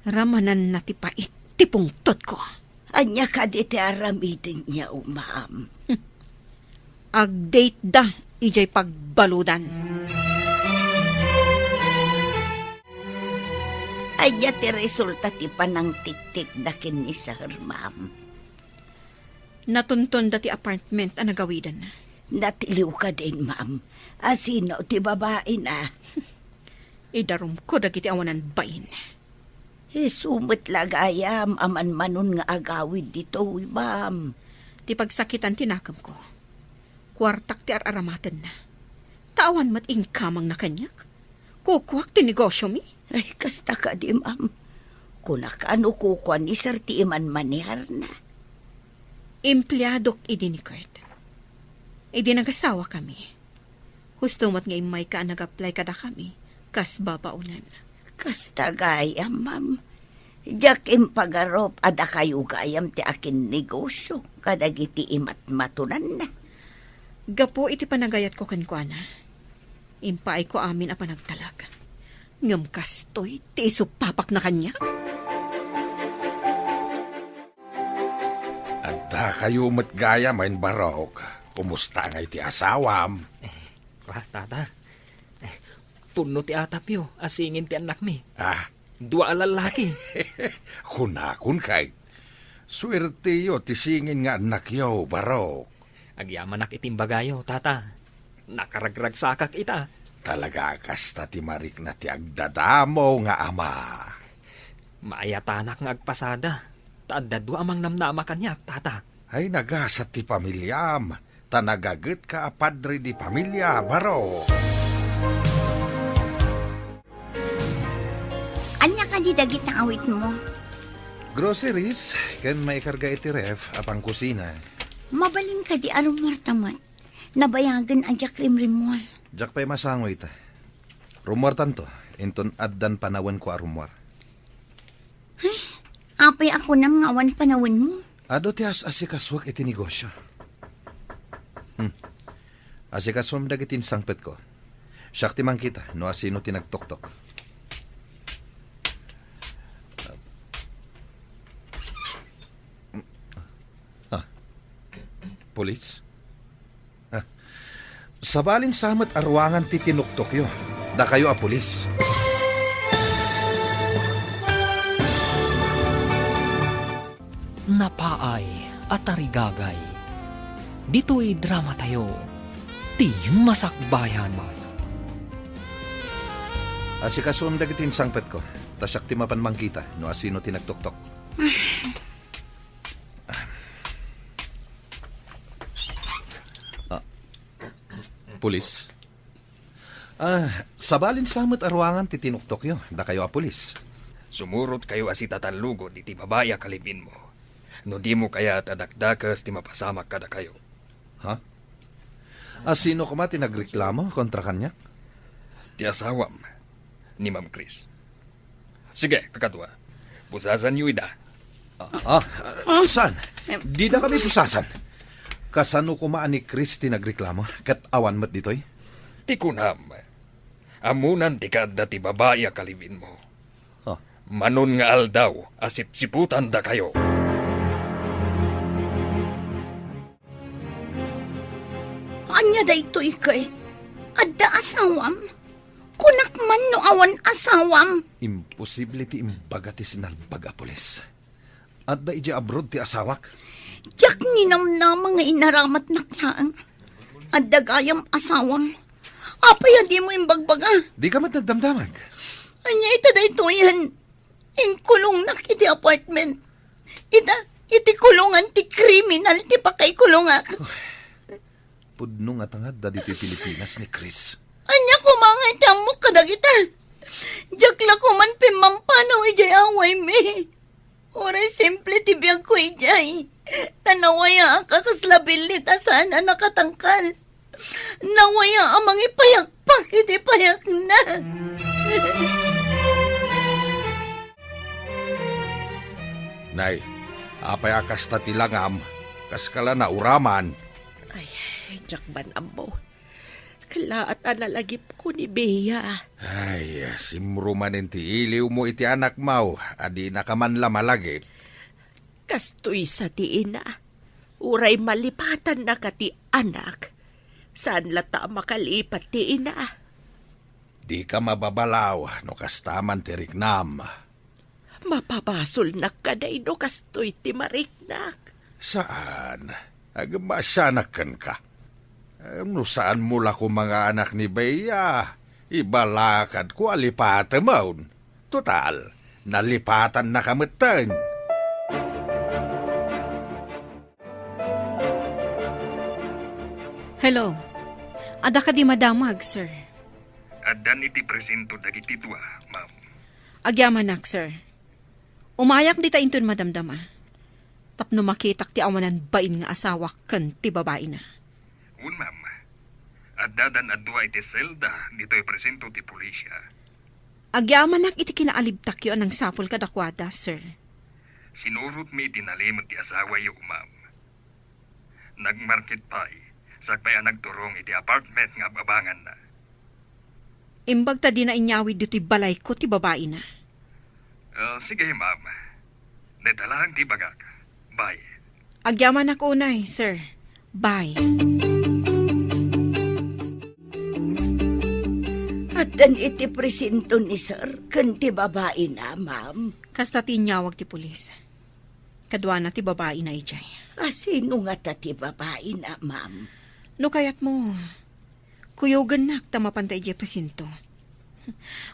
F: Ramanan na ti pait ti pungtot ko.
B: Anya ka di ti aramidin niya, ma'am.
F: Ag-date da, ijay pagbaludan.
B: Anya ti resulta ti panang tik-tik dakin ni sir, ma'am.
F: Natuntun da ti apartment ang nagawidan na.
B: Natiliw ka din, ma'am. Asino ti babae na.
F: Idarum ko dagiti awanan bayin.
B: Sumit lagayam aman manon nga agawid dito, ma'am.
F: Ti pagsakitan tinakam ko. Kwartak ti aramatan na. Tawan mat inkamang na kanyak. Kukwak ti negosyo mi.
B: Ay, kasta ka di, ma'am. Kunakano kukuan ni sir ti iman manihar na.
F: Empleyadok idi ni Kurt. Idi nagasawa kami. Husto mat nga imay ka nag-apply kada kami. Kas babaunan.
B: Kasta gayam, ma'am. Diyak impagarop ada kayo gayam ti akin negosyo. Kadagiti imat matunan na.
F: Gapo iti panagayat ko kankwana. Impaay ko amin a panagtalag. Ngam kastoy, ti isupapak na kanya.
G: Adda kayo matgaya main barok. Kumusta nga iti asawam?
D: Tata. Puno ti atapyo, asingin ti anak mi.
G: Ah,
D: Dua lalaki.
G: kunakun kay. Swerte yo ti singin nga anak yo, barok.
D: Agyamanak itim bagayo, tata. Nakaragrag sakak ita.
G: Talaga kasta ti marik na ti agdadamo nga ama.
D: Maayatanak nga agpasada. Taadadwa amang namnama kanyak, tata.
G: Ay nagasat ti pamilyam. Tanagaget ka apadre di pamilya, baro.
B: Anya ka di dagit na awit mo?
A: Groceries, ken may karga iti ref, apang kusina.
B: Mabalin ka di arumar tamat. Nabayagan ajak rimrimor.
A: Jak pa'y masangoy ta. Rumor tanto, inton addan panawan ko arumor.
B: Apay ako nang ngawan panawin mo.
A: Ado ti asikaswak iti negosyo. Asikaswam dagitin sangpet ko. Siyak ti mang kita, no asino tinagtoktok. Police? Sabalin samat arwangan ti tinuktok yo. Da kayo a pulis.
D: Napaay at tarigagay. Dito'y drama tayo. Ti masakbayan.
A: Asikaswam dagitin sangpet ko. Tasyak ti mapan mang kita, no asino tinagtoktok. Pulis? Sabalin samat arwangan ti tinuktok yo. Da kayo a pulis.
D: Sumurot kayo asitatan lugod iti babaya kalipin mo. No di mo kaya tadakdakas ti mapasamak kada kayo.
A: Ha? Asino ko ma tinagreklamo kontra kanya?
D: Ti asawam, ni Ma'am Chris. Sige, kakadwa. Pusasan niyo ida.
A: Saan? Di na kami pusasan. Kasano kumaan ni Christy nagreklamo? Kat awan mat ditoy?
D: Tikunam. Amunan ti kadda ti babae a kalibin mo.
A: Oh.
D: Manon nga aldaw, asip-siputan da kayo.
B: Anya da ito ikay. Adda asawam. Kunak man no awan asawam.
A: Imposible ti imbaga ti sinalbag a pulis. At da iji abroad ti asawak.
B: Tiyak ninam na mga inaramat na klaan. Adda gayam asawam. Apay di mo imbagbaga.
A: Di ka mat nagdamdamag.
B: Anya ita da ito yan. Kulong na kiti apartment. Iti kulungan ti kriminal ti pakay kulungak.
A: Pudno nga tangad da dito'y Pilipinas ni Chris.
B: Anya kumangay tamok kadagita. Jakla ko man pimampanaw ijay away me. Oray simple ti biyag ko ijay. Tanawaya ka kaslabil ni tasana nakatangkal. Nawaya amang ipayakpak iti payak na.
G: Nay, apay akas ta tilangam, kaskala na uraman.
C: Ay, jakban ambo. Kala at analagip ko ni Bea.
G: Ay, simrumanin ti iliw mo iti anak mau, adi na ka man lamalagip.
C: Kastoy sa ti ina. Uray malipatan na ka ti anak. Saan lata makalipat ti ina?
G: Di ka mababalaw, no kastaman ti riknam.
C: Mapabasol na ka na ino kastoy ti mariknak.
G: Saan? Agmasanakan ka. No saan mula ko mga anak ni Bea? Ibalakad ko alipatan mo. Total, nalipatan na kamutan.
F: Hello. Ada ka di madamag, sir.
D: Adan iti presento dagiti dua, ma'am.
F: Agyamanak, sir. Umayak di ta intun madamdama. Tapno makitak ti awanan bain nga asawa kan ti babae na.
D: Un, ma'am. Adadan adwa iti selda dito'y presento ti pulisya.
F: Agyamanak iti kinaalibtak yun ang sapol kadakwada, sir.
D: Sinurot mi itinalimot ti asawa yu, ma'am. Nagmarket pa'y, sakpay ang nagturong iti apartment nga babangan na.
F: Imbag ta di na inyawid dito balay ko ti babae na.
D: Sige, ma'am. Netalang ti bagak. Bye.
F: Agyamanak unay, sir. Bye.
B: At dan iti presento ni sir, kanti babae na, ma'am.
F: Kasta tinyawag ti pulis. Kadwa na ti babae na ijay.
B: Sino nga ta ti babae na, ma'am?
F: No kayat mo, kuyogan nak tamapantay ijay presinto.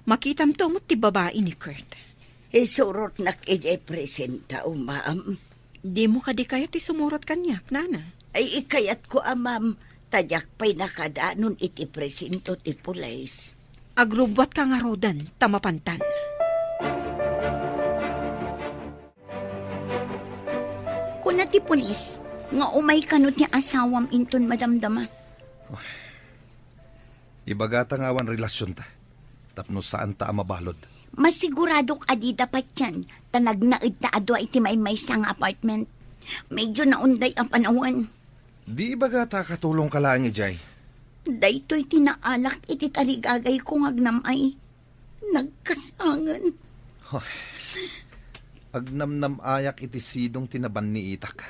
F: Makitam to mo ti babae ni Kurt.
B: Surot nak ijay presenta, ma'am.
F: Di mo kadi kayat ti sumurot kanyak, nana.
B: Ay ikayat ko, ma'am. Tadyak pa'y nakadaanon iti presento ti pulis.
F: Agrubwat ka nga rodan, tamapantan.
B: Kuna ti pulis, nga umay kanot ni asawam inton madamdama.
A: Ibagata nga awan relasyon ta. Tapno saan ta mabalod.
B: Masiguradok adi dapat yan, tanagnaid na adwa iti may sang apartment. Medyo naunday ang panawan.
A: Di ibagata katulong ka lang ijay.
B: Daytoy tinaalak iti taligagay kong agnamay. Nagkasangan.
A: Agnamnam ayak iti sidong tinaban ni Itak.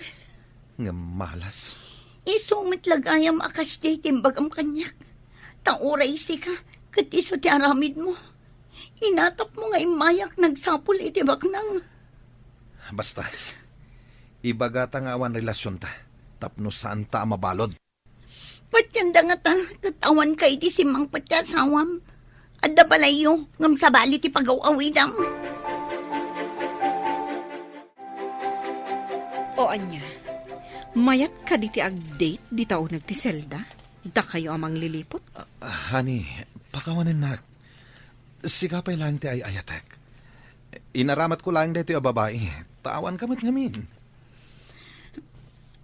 A: Nga malas.
B: Isumit lagayam akas di timbagam kanyak. Tauray si ka, kat iso ti aramid mo. Inatap mo nga imayak nagsapul iti baknang.
A: Basta, ibagata nga awan relasyon ta. Tapno saan ta mabalod.
B: Patyanda nga ta, katawan kay di simang patyasawam. Adda balayo, ngam sabali ti pagaw-awidam.
F: O anya, mayat ka di ti ag-date di tao nagtiselda? Da kayo amang lilipot?
A: Honey, pakawanin na. Sigapay lang ti ay ayatek. Inaramat ko lang dito yung babae. Tawan kamot ngamin.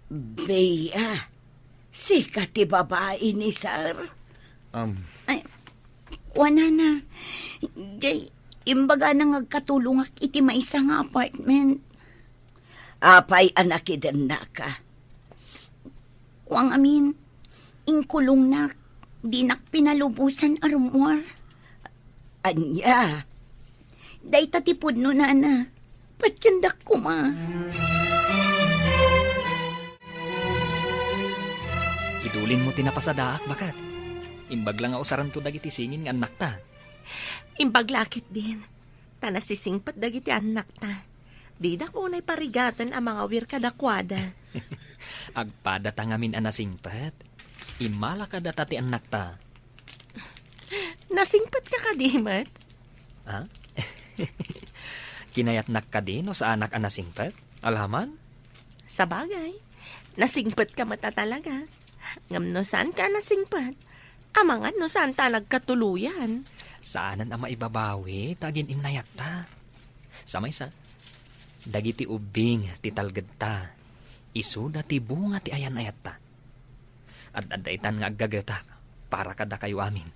B: Bea, sika ti babae ni sir.
A: Um,
B: Ay, Wala na. Day, imbaga na ngagkatulong ak iti maisa nga apartment.
C: Apay anak iden na ka.
B: Wang amin, ingkulong na, di nak pinalubusan armor.
C: Anya,
B: Day tatipod no nana, patyandak ko ma.
D: Idulin mo tinapasadaak bakat. Imbag lang nga usaran to dagiti singin nga anak ta.
H: Imbaglakit din. Tanasisingpat dagiti anak ta. Di da ko na'y parigatan ang mga wir kadakwada.
D: Agpada tangamin anasingpat. Imala ka data ti anak ta.
H: Nasingpat ka kadimat?
D: Ha? Kinayatnak ka din o sa anak anasingpat? Alaman?
H: Sa bagay, nasingpat ka mata talaga. Ngam no saan ka nasingpat? Amangan no saan ta nagkatuluyan?
D: Saanan ang maibabawi, tagin inayat ta. Samaysa, dagiti ubing ti talged ta. Isuda ti bunga ti ayan ayat ta. At adaitan nga aggagata para kada kayo amin.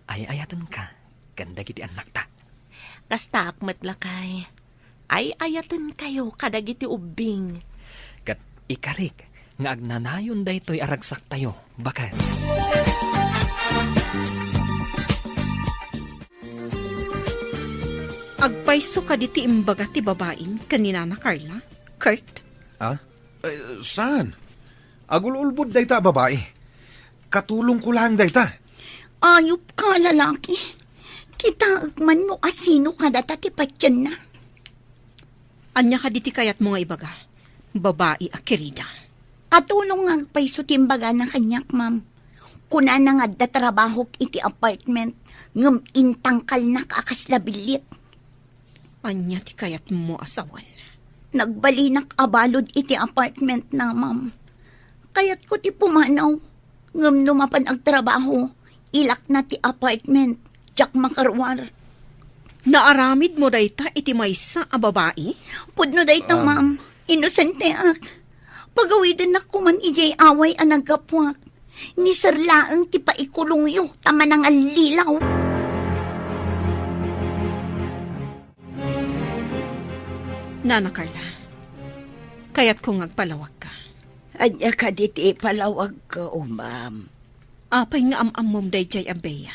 D: Ay-ayatan ka, ganda kiti anak ta.
H: Kasta akmat lakay. Ay ayatan kayo kadagiti ubing.
D: Kat ikarik, nga agnanayon daytoy aragsak tayo, bakat.
F: Agpayso ka di ti imbaga ti babaeng kanina na Carla? Kurt?
A: Saan? Agululbod dayta, babae. Katulong ko lang dayta.
B: Ayop ka, lalaki. Kita man mo asino ka data ti patyan na.
F: Anya ka di ti kayat mo nga ibaga? Babae akirida.
B: Katulong nga paiso timbaga na kanyak, ma'am. Kuna na nga da trabaho iti apartment, ngam intangkal na kakaslabilit.
F: Anya ti kayat mo asawan.
B: Nagbalinak abalod iti apartment na, ma'am. Kayat ko ti pumanaw. Ngam numapan ag trabaho, ilak na ti apartment, jak makarwar.
F: Naaramid mo dayta iti maysa a babae?
B: Pudno dayta, ma'am. Inosente ak. Pagawidan na kuman ijay away ang nagapwak. Ni sarlaang ti paikulong yu, tama ng alilaw.
F: Nana Carla, kayat kong agpalawag ka.
C: anya ka diti palawag ka, ma'am.
F: Apay nga amam dayjay abeya.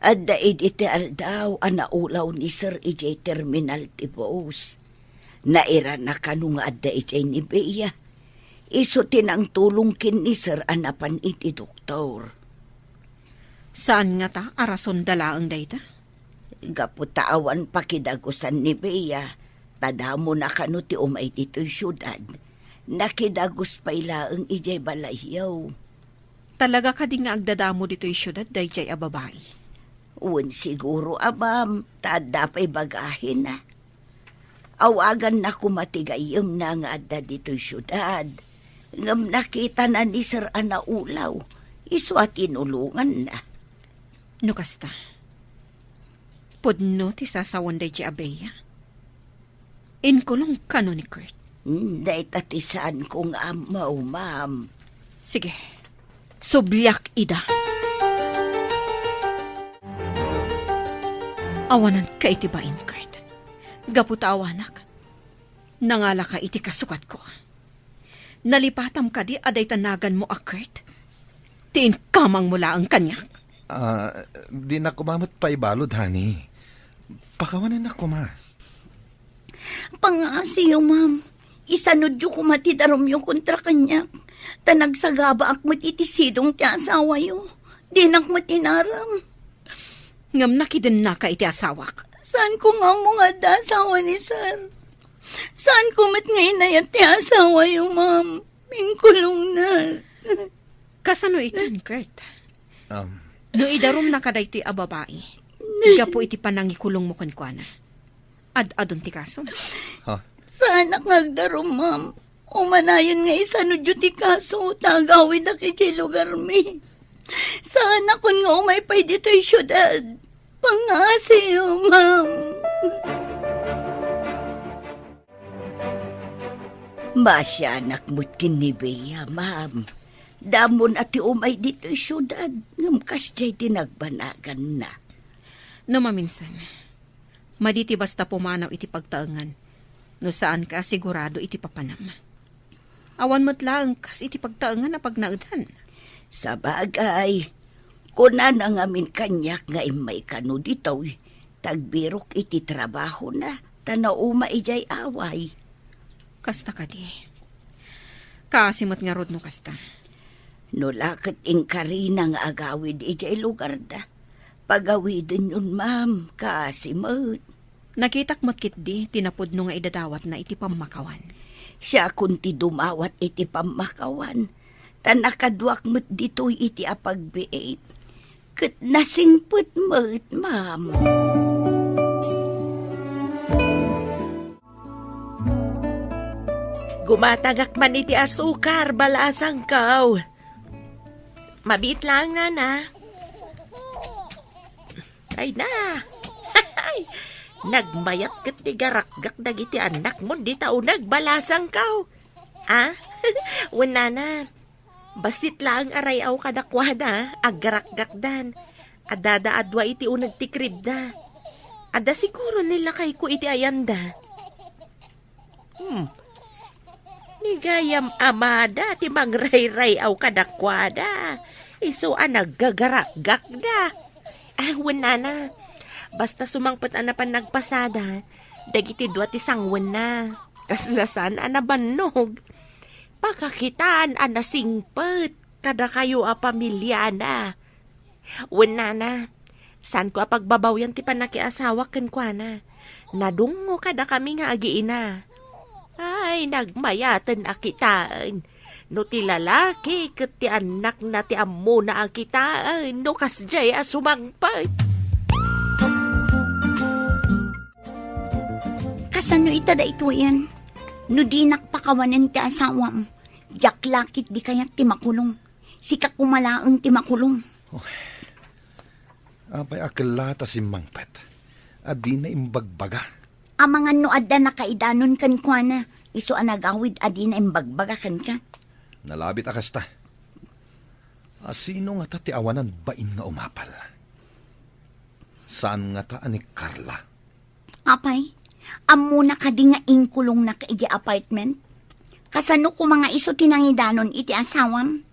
C: Adda iti aldaw anaulaw ni Sir ijay terminal ti Boos. Naira na kanu nga adda ijay ni Bea. Iso tinang tulong kin ni Sir anapan iti doktor.
F: Saan nga ta arason dalaang dayta?
C: Gaputawan pakidagusan ni Bea. Tadamo na kanu ti umay dito'y syudad. Nakidagus pa ilaang ijay balayyaw.
F: Talaga ka di nga agdadamo dito'y syudad dayjay a babae.
C: Un siguro, abam, tada pa'y bagahin na. Awagan na kumatigayam na nga adda dito'y syudad. Ngam nakita na ni Sir anaulaw, iso at inulungan na.
F: No kasta. Pudno ti sasawan dayjay abeya. Inkulong kano ni Kurt.
C: Day tatisan kong amaw, ma'am.
F: Sige, sublyak ida. Awanan ka iti bain, Kurt. Gaputa awanak. Nangala ka iti kasukat ko. Nalipatam ka di aday tanagan mo a Kurt. Tiin kamang mula ang kanyak.
A: Di na kumamot pa ibalod, honey. Pakawanan na kuma.
B: Pangasiyo, ma'am. Isanod yu kumatidarom yung kontra kanyak. Tanagsagaba ak matitisidong ti asawa yu. Di nak matinaram.
F: Ngam nakiden na ka iti asawak.
B: Saan ko nga mga da asawa ni Sir? Saan ko mat ngayon na ti asawa yu, ma'am? Bingkulong na.
F: Kasano ikan, Kurt?
A: Um,
F: No idarom na kaday ti a babae. Gapo iti panangikulong mo kankwana. Ad-adon ti kaso.
B: Saan nagdarom, ma'am? Umanayon nga isanod yu ti kaso, tagawid na kiti lugar mi. Saan akon nga umay pa'y dito'y syudad? Pangasiyo, ma'am.
C: Masya nakmut kin ni Bea, ma'am. Damon ati umay dito syudad. Ngamkas jay tinagbanagan na.
F: No maminsan, maditi basta pumanaw iti pagtaengan, no saan ka sigurado iti papanam. Awan mo't lang kas iti pagtaengan na pagnaudan.
C: Sa bagay, kuna na ngamin kanyak nga imay kano dito, tagbirok iti trabaho na, tanauma ijay away.
F: Kasta ka di. Kasimot nga rod no kasta.
C: No lakit ingkari nga agawid ijay lugar da. Pagawidin yun, ma'am, kasimot.
F: Nakitak mo't kit di, tinapod no nga idadawat na iti pamakawan.
C: Siya kunti dumawat iti pamakawan. Tanakadwak mo't dito'y iti apagbiit. Kat nasingput mo't, ma'am.
H: Gumatagak man iti asukar, balasang kaw. Mabit lang, nana. Ay na. Nagmayat kat ti garakgak dagiti anak mo, di tao nagbalasang kaw. Ah? Wala na. Basit lang aray aw kadakwada, aggarakgak dan. Adada adwa iti unag ti kribda. Ada siguro nila kay ko iti ayanda. Nigayam amada ti mangray-ray aw kadakwada. Iso naggagarakgak da. Wala na. Basta sumangpot anapan nagpasada, dagiti dua ti sangwan na. Kaslasan anabannog. Pakakitaan anasingpet, kada kayo pamilya na. Wala na. San ko pagbabawyan ti panakiasawa ken kwa na. Nadungo kada kami nga agiina. Ay, nagmayaten akitaan. No ti lalaki ket ti anak na ti ammo na akitaan. No kasjay sumangpet.
B: Kasano itada ito yan? No di nakpakawanan ti asawam. Jak lakit di kayat ti makulong. Sika kumalaang ti makulong.
A: Apay akilata si Mangpet. Adi na imbagbaga.
B: Amangan no adda nakaidanon kan kwa na. Iso anagawid adi na imbagbaga kan ka.
A: Nalabit akasta. Asino nga ta ti awanan bain nga umapal? Saan nga ta ani Carla?
B: Apay, amo na ka di nga inkulong na ka iti apartment? Kasano ko mga iso tinangidanon iti asawam?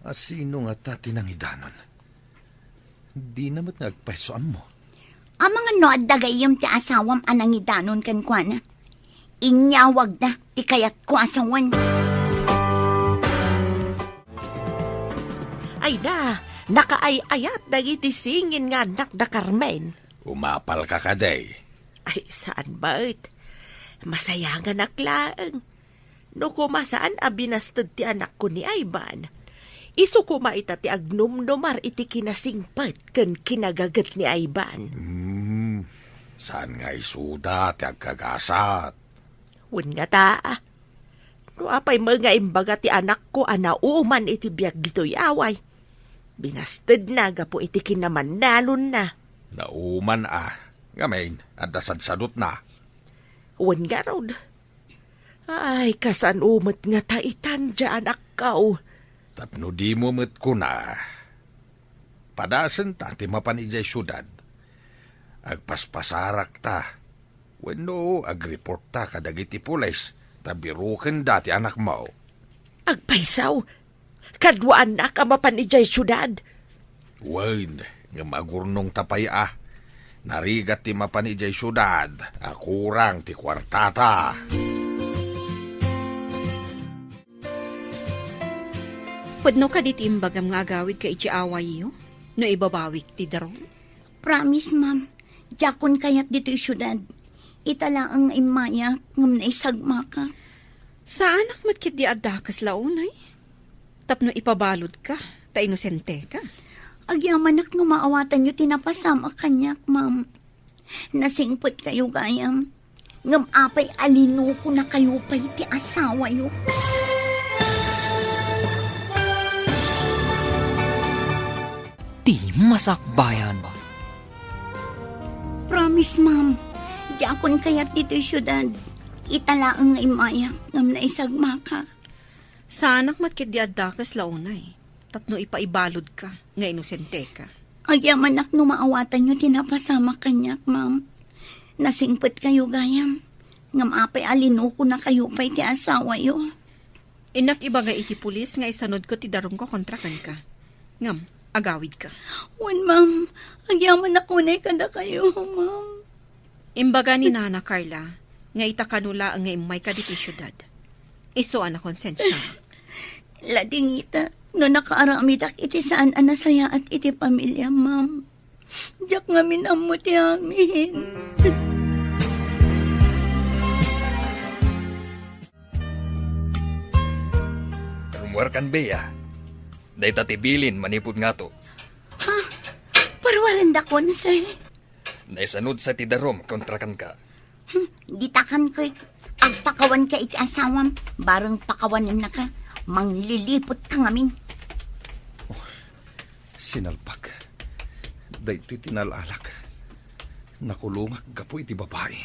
A: Asino nga ta tinangidanon? Di namat nagpaisoan mo.
B: Amangan no adda gayam ti asawam anangidanon kan kwa na. Inyawag na ti kayat ko asawan.
H: Ay na, nakaayayat dagiti singin nga anak da Carmen.
G: Umapal ka kaday.
H: Ay, saan ba't? Masayangan aklaan. No kumasaan abinastad ti anak ko ni Ivan. Isu kumaita ti agnumnumar iti kinasingpat ken kinagagat ni Ivan.
G: Saan nga isuda ti agkagasat?
H: Wen nga taa. No apay mga imbaga ti anak ko anauman iti biag gito'y away. Binastad na gapo iti kinamanalon na.
G: Nauman Ngamain, adasad-sadot na.
H: Wen nga raw. Ay, kasan umat nga taitan dyan akaw.
G: Tapno di mo met ko na. Padasan ta ti mapanijay syudad. Agpaspasarak ta. Wenno agreport ta kadagiti pulis. Tabiruken dati anak mo.
H: Agpaisaw. Kadwaan na ka mapanijay syudad.
G: Wen, nga magurnong tapay Narigat ti mapanijay syudad. Akurang ti kwartata.
F: Pudno ka dit imbagam nga agawid ka iti away yo? No ibabawik ti daron?
B: Promise, ma'am. Jakon kayat dito syudad. Itala ang imaya ngam na isagma ka.
F: Sa anak matkit di adakas launay? Tapno ipabalod ka, ta inosente ka.
B: Agyamanak nga maawatan nyo tinapasama kanyak, ma'am. Nasingpot kayo gayam. Ngam apay alino ko na kayo pa'y ti asawa yo.
D: Ti masakbayan ba?
B: Promise, ma'am. Jakon kayat dito syudad. Itala ang imaya ngam na isagma ka.
F: Sanak matkit di addakas launay. Tatno ipaibalod ka, nga inosente ka.
B: Agyaman ak no maawatan nyo tinapasama kanyak, ma'am. Nasingpet kayo gayam. Ngam apay alinuko na kayo pa'y ti asawa yo.
F: Inak ibaga iti pulis nga isanod ko ti darum ko kontrakan ka. Ngam, agawid ka.
B: Wan, ma'am. Agyaman ako na ikada kayo, ma'am.
F: Imbaga ni Nana Carla, nga itakanula ang nga imay ka diti syudad. Isuan na konsensya.
B: Ladingita, no nakaaramitak iti saan anasaya at iti pamilya, ma'am. Diyak nga minammo ti amin.
D: Rumwarkan beya. Day tatibilin manipod nga to.
B: Ha? Parwaranda ko na, sir.
D: Naisanod sa tidarom kontrakan ka.
B: Ditakan ko pagpakawan ka iti asawam. Barang pakawanan na ka. Manglilipot ka ngamin.
A: Sinalpak. Dahito tinalalak. Nakulungak gapo iti babae.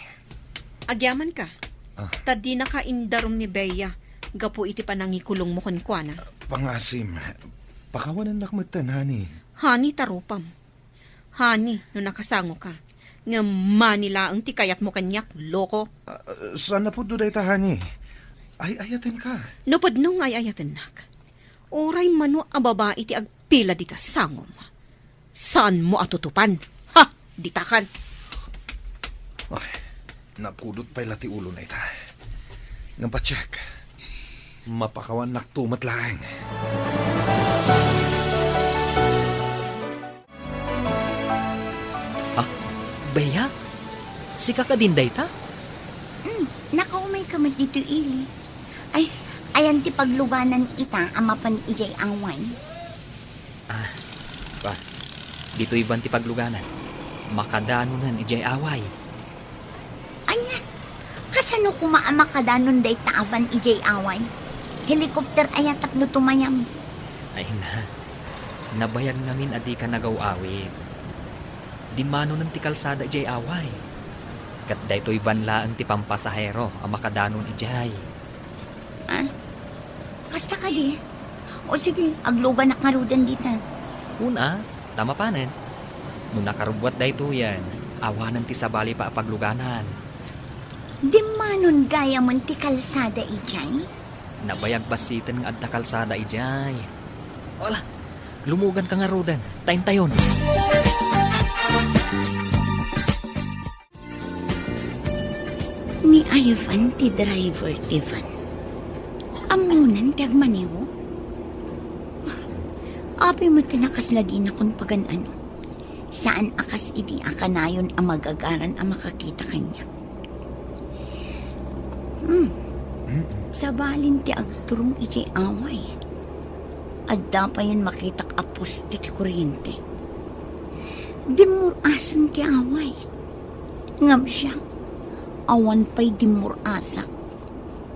F: Agyaman ka.
A: Ah.
F: Tadi na ka indarom ni Beya. Gapo iti panangikulong mo kunkwana.
A: Pangasim. Pakawanan nakmatan, hani.
F: Hani tarupam. Hani, no nakasango ka. Nga manila ang tikayat mo kanyak, loko.
A: Sana po doon ta, hani. Ay, ayatin ka.
F: Nupad nung ay ayatan nak. Oray mano a babae ti agpila dita sangom. Saan mo atutupan? Ha! Ditakan.
A: Ay, napudot pa'y lati ulo na ita. Nga pa-check. Mapakawan naktumat lang.
D: Ha? Beya? Sika ka din day ta?
B: Nakaumay ka man dito, ili. Ay, ayan ti pagluganan ita, amapan ijay away.
D: Pa, dito iban ti pagluganan. Makadanunan ijay away.
B: Anya, kasano kumaamakadanon day taavan ijay away? Helikopter ayatak no tumayam.
D: Ay na, nabayag namin adi ka nagaw-awit. Di mano ng ti kalsada ijay away. Kat daytoy banla ang ti pampasahero ang makadanon ijay.
B: Kasta ka di. O sige, aglugan na karudan dita.
D: Una, tama panen. Nung nakarubwat dayto yan, awanan ti sabali pa pagluganan.
B: Di manon gaya mon ti kalsada ijay?
D: Nabayag basitan nga adta kalsada ijay. Wala, lumugan ka nga rudan. Tayin-tayon.
B: Ni Ivan ti driver ti van. Amunan ti agmaniwo. Abi mo tinakaslagi na kung paganano. Saan akas idi akanayon ang magagaran ang makakita kanya. Sa balin ti agturong iti away. Adda pa yun makitak apos ti kuryente. Dimurasan ti away. Ngam siya. Awan pa'y dimurasak.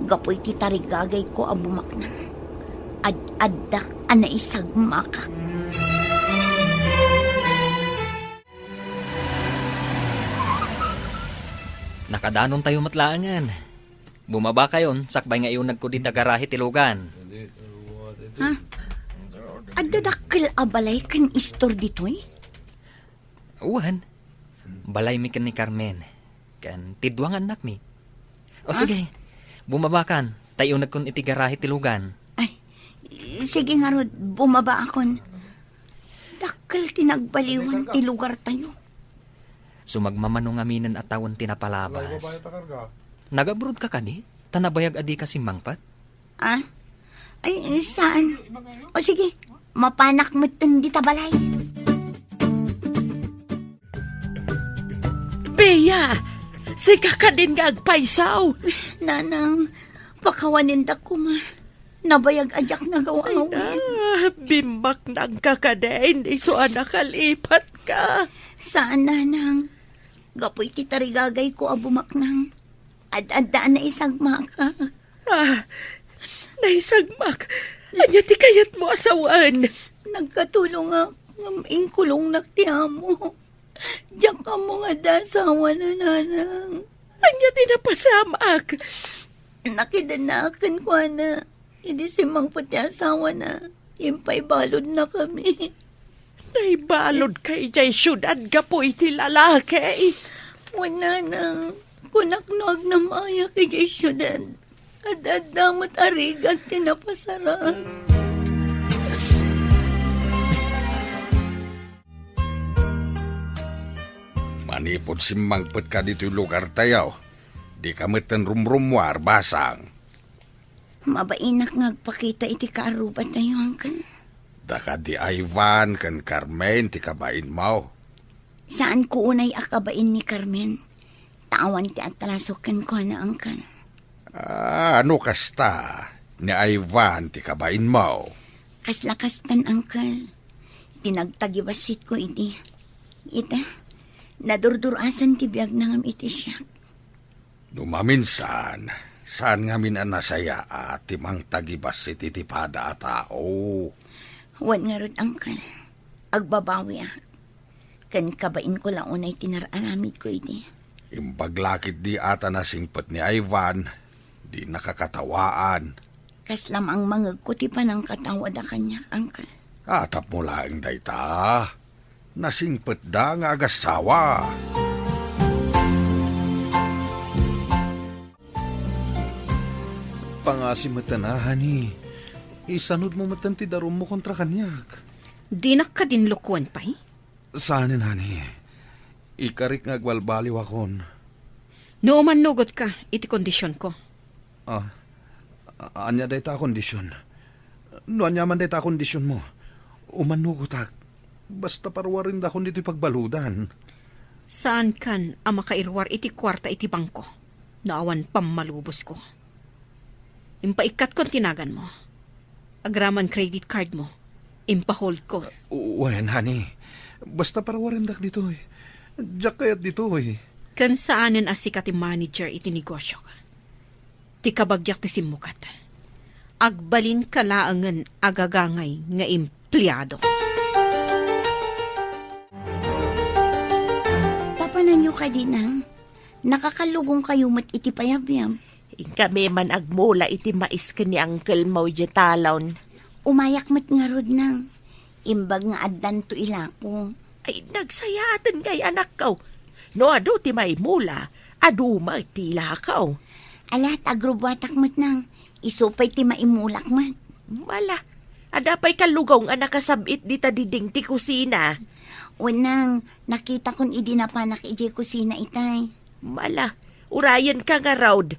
B: Gapoy ti tarigagay ko abumaknang. Ad-adda anaisagmakak.
D: Nakadanon tayo matlaangan. Bumaba kayon, sakbay nga iyon nagkudin na garahe tilugan.
B: Ha? Adadakkel abalay kan istor ditoy?
D: Uwan, balay mi kan ni Carmen. Kan tidwang anak mi. O sige, bumaba kan. Tayo nagkun iti garahe tilugan.
B: Ay, sige nga Rod, bumaba akon. Dakkel tinagbaliwan ti lugar tayo.
D: Sumagmamanong aminan at tawon tinapalabas. Nagabrod ka kani? Tanabayag adi ka simangpat?
B: Ay, saan? O sige, mapanak mo di tabalay.
C: Beya, sika ka din nga agpaisaw.
B: Nanang, pakawanin da ko ma. Nabayag ajak na gawawin.
C: Bimbak ng kakadain, iso anak kalipat ka.
B: Saan, nanang? Gapoy ti tarigagay ko abumaknang. Ad-addaan na isagmaka.
C: Naisagmak. Anya ti kayat mo asawan.
B: Nagkatulong nga ng kulong naktiha mo. Diyan ka mo nga dasawa na nanang.
C: Anya ti napasamak.
B: Nakidanakan ko na. Hindi si Mang pati asawa na. Impay balod na kami.
C: Naibalod kay jay syudad gapo iti lalaki.
B: Wala nang kunaknog na maya kay jay syudad. At damat arigat tinapasara.
G: Manipod simmangpet ka dito yung lugar tayo. Di ka meten rumrumwar basang.
B: Mabainak ngagpakita iti kaarubat tayo hangkan.
G: Daka di Ivan kan Carmen ti kabain mo.
B: Saan ko unay akabain ni Carmen? Tawan ti atrasokan ko na angkan.
G: Ano kasta ni Ivan ti kabain mo?
B: Kaslakastan angkal. Tinagtagibasit ko iti. Ita, nadurdurasan ti biyag nangam iti siya.
G: Numaminsan, saan ngamin ang nasaya at timang tagibasit iti pada a tao.
B: Wan nga rod angkal. Agbabawi ak. Kan kabain ko lang unay tinararamid ko iti.
G: Imbaglakit di ata na singpet ni Ivan, di nakakatawaan.
B: Kas lamang mangag ko ti panang katawa da kanya, angkal.
G: Atap mo lang dayta, nasingpet da nga agasawa.
A: Pangasim matanahan ni. Isanod mo matanti darum mo kontra kanyak.
F: Di na ka din lukuan pa eh.
A: Saanin, hani? Ikarik ngagwalbaliw akon.
F: Nooman nugot ka, iti kondisyon ko.
A: Anya day ta kondisyon. No anya man day ta kondisyon mo. Umanugot ak. Basta parwarin da kon dito'y pagbaludan.
F: Saan kan ang makairwar iti kwarta iti bangko? Naawan pamalubos ko. Impaikat kon tinagan mo. Agraman credit card mo. Impahold ko.
A: Wen, hani. Basta parwarin dak dito eh. Diyak kayat dito eh.
F: Kan saanan asika ti manager iti negosyo ka. Ti kabagyak ti simukat. Agbalin kalaangan agagangay nga empleyado.
B: Papanan nyo ka dinang. Nakakalugong kayo mat iti payabyam.
H: Kami man agmula iti mais ka ni Uncle Mau Jetalon.
B: Umayak mat nga rod nang. Imbag nga addan to ilako.
H: Ay, nagsayatan kay anak ko. No, ado ti may mula, ado ti lakaw.
B: Alat agrobwatak mat nang. Isupay ti maimulak mat.
H: Mala, adapay kalugong anak kasabit di ta diding ti kusina.
B: Unang, nakita kon idi na panak iti kusina itay.
H: Mala, urayan ka nga raud.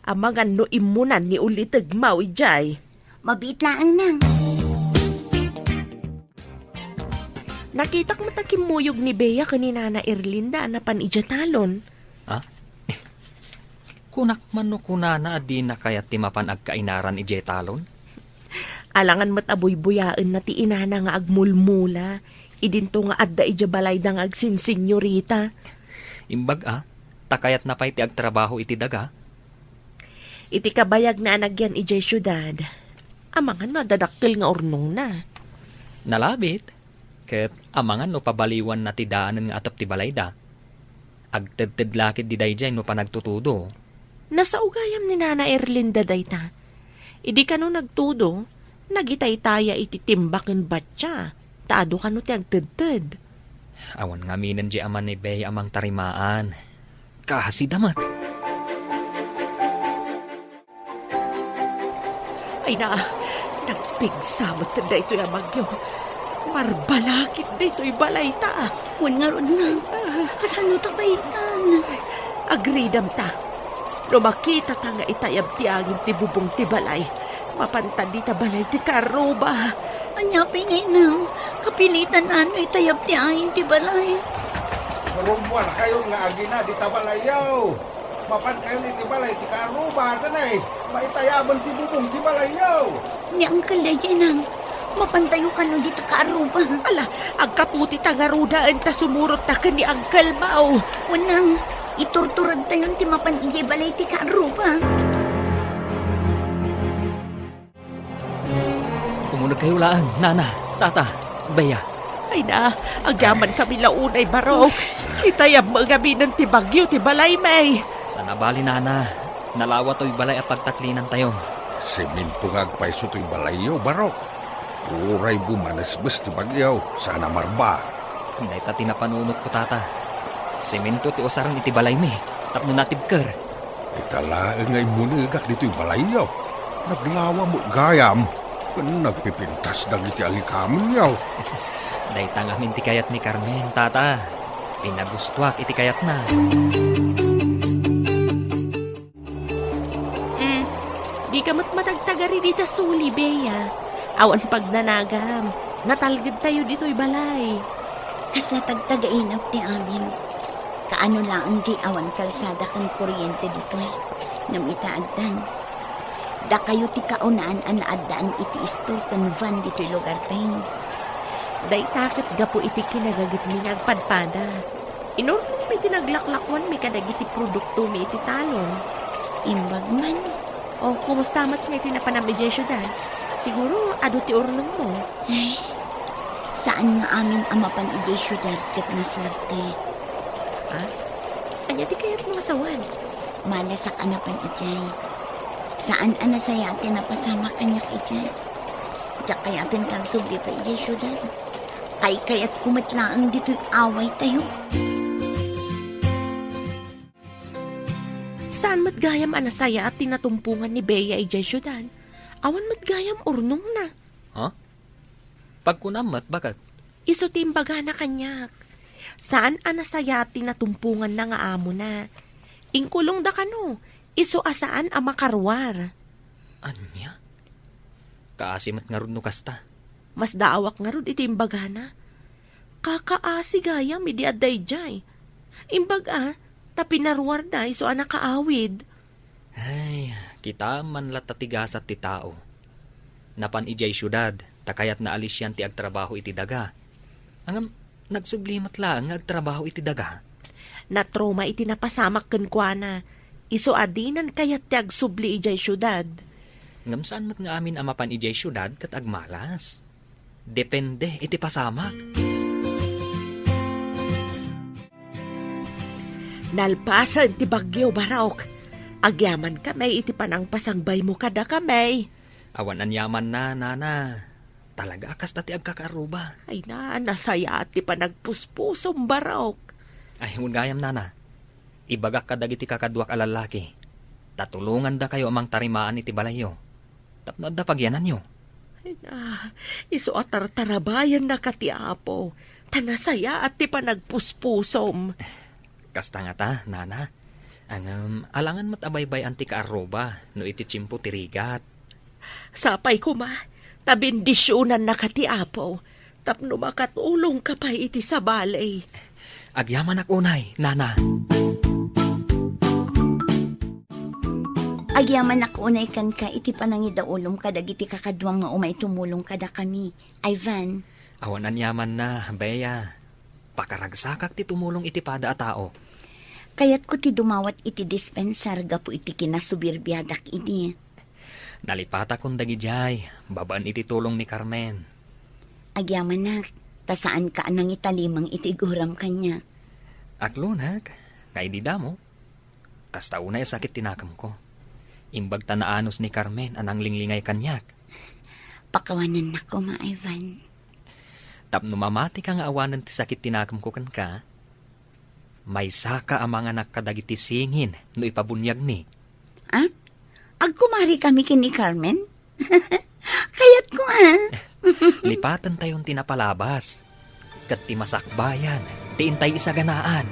H: Amangan no imunan ni ulitag mau ijay.
B: Mabitlaang nang.
H: Nakitak matakimuyog ni Bea kanina na Erlinda na panijatalon.
D: Ha? Kunak man no kunana adi na kayat ti mapan agkainaran ije talon?
H: Alangan mataboy-buyaan na ti inana nga agmulmula. Idinto nga adda ija balay da nga agsinsenyorita.
D: Imbag takayat na pa'y ti agtrabaho iti daga?
H: Iti kabayag na anagyan ijay syudad. Amangan no dadakkel nga ornong na.
D: Nalabit. Ket amangan no pabaliwan na ti daanan nga atap ti balay da. Agtedtedlakit di dayjay no panagtutudo.
H: Nasa ugayam ni Nana Erlinda dayta. Idi ka no nagtudo, nagitay-taya iti timbakin batya. Taado ka no ti agtedted.
D: Awan nga minan di aman ni Bea amang tarimaan. Kahasidamat.
H: Ay na, nagpigsamot na ito yung amagyo. Marbalakit na ito'y balay ta.
B: Wan nga rod nang. Kasano tabayitan?
H: Agridam ta. No makita ta nga itayab ti angin ti bubong ti balay. Mapantad di ta balay ti karuba.
B: Anyapay ngay nang. Kapilitan ano itayap ti angin ti balay.
G: Rumbuan kayo nga agina di tabalayaw. Mapan kayo ni tibalay ti karuba tanay. Maitayaban ti bubong ti balayaw.
B: Ni Uncle Dayjay nang. Mapantayo ka no dito kaaruba.
H: Ala, ang kaputi tangarudaan ta sumurot ta ka ni Uncle Mau.
B: Wanang, iturturad tayon ti mapan ijay balay ti kaaruba.
D: Umunag kayo laan, nana, tata, Bea.
H: Ay na, agyaman kami launay barok. Itayab mo gabi ng tibagyo, tibalay may.
D: Sana bali nana, nalawa to'y balay at pagtaklinan tayo.
G: Semento ngagpaiso to'y balayaw, Barok. Uray bumanesbes ti bagyaw, sana marba.
D: Day ta tinapanunot ko, tata. Semento ti usaran iti balay mi. Tapno natibker.
G: Italaan ngay munigak dito'y balayaw. Naglawa mo gayam. Nagpipintas dagiti alikaman yaw.
D: Day tangamin ti kayat ni Carmen, tata. Pinagustuak iti kayat na.
H: Di ka matagtagari dita suli, Bea. Awan pagnanagam. Natalgid tayo dito'y balay.
B: Kasla tagtagainap ti amin. Kaano lang di awan kalsada kan kuryente dito'y. Ngam itaagdan. Da kayo ti kaunaan an naadaan iti istol kan van dito'y lugar tayo.
H: Day takot gapo iti kinagagit mi nagpadpada. Inurnong mi tinaglaklakwan mi kadagiti produkto mi iti talon.
B: Imbag man.
H: O kumusta mat nga tinapanamidya syudad? Siguro ado ti urnong mo.
B: Ay, saan nga amin amapan ijay syudad kat naswerte?
H: Ha? Anya ti kayat mga sawan?
B: Malasak anapan ijay. Saan anasayatin na pasama kanyak ijay? Diyak kayatin tagsubli pa ijay syudad. Kay kayat kumatlaang dito'y away tayo.
H: Saan matgayam anasaya at tinatumpungan ni Bea ijay syudad? Awan matgayam urnong na.
D: Ha? Pagkunamat, bakit?
H: Iso timbaga na kanyak. Saan anasaya at tinatumpungan na nga amo na? Ingkulong da kano, iso asaan ang makarwar.
D: Anya? Kaasimat nga rin no kasta.
H: Mas daawak nga rin itimbaga na. Kakaasi gayam idi aday jay. Imbaga, tapinarwar da iso anak kaawid.
D: Ay, kita man latatigasat ti tao. Napan ijay syudad, takayat na alis yan ti agtrabaho iti daga. Ang nagsublimat lang nga agtrabaho iti daga.
H: Natroma iti napasamak kenkwana. Iso adinan kayat ti agsubli ijay syudad.
D: Ngam saan mat nga amin amapan ijay syudad kat agmalas. Depende iti pasamak.
H: Nalpasan ti bagyo, Barok. Agyaman kamay iti panang pasangbay mo kada kamay.
D: Awan an yaman na, nana. Talaga akas dati agkakaruba.
H: Ay na, nasaya at ti panagpuspusom, Barok.
D: Ay, gayam, nana. Ibagak ka dagiti kakadwak alalaki. Tatulungan da kayo amang tarimaan iti balayo. Tapno da pagyanan nyo.
H: Ay na, iso atartarabayan na katiapo. Tanasaya at ti panagpuspusom.
D: Kasta nga ta, nana. Ang alangan mat abaybay anti kaaroba no iti tsimpo tirigat.
H: Sapay ko ma, tabindisyonan na katiapo. Tapno makatulong ka pa iti sa balay.
D: Agyaman ak unay, nana.
B: Agyaman ako unay kan ka iti panangidaulom kadag iti kakadwang nga umay tumulong kada kami. Ivan.
D: Awanan yaman na, Bea. Pakaragsakak ti tumulong iti pada a tao.
B: Kayat ko ti dumawat iti dispensar gapu iti kinasubirbiadak ini.
D: Nalipata kong dagijay, babaan iti tulong ni Carmen.
B: Agyaman nak, tasaan ka anang italimang iti guram kanya.
D: Aklunak, kay di damo. Kasta unay sakit tinakam ko. Imbag tanaanos ni Carmen anang linglingay kanyak.
B: Pakawanan na ko, ma Ivan.
D: Tapno mamati ka nga awanan ti sakit tinakam ko kan ka. May saka ang mga nakadagiti singin no ipabunyag mi.
B: Ah? Agkumari kami kini Carmen? Kayat ko
D: Lipatan tayon tinapalabas. Kat ti masakbayan, ti intay isaganaan.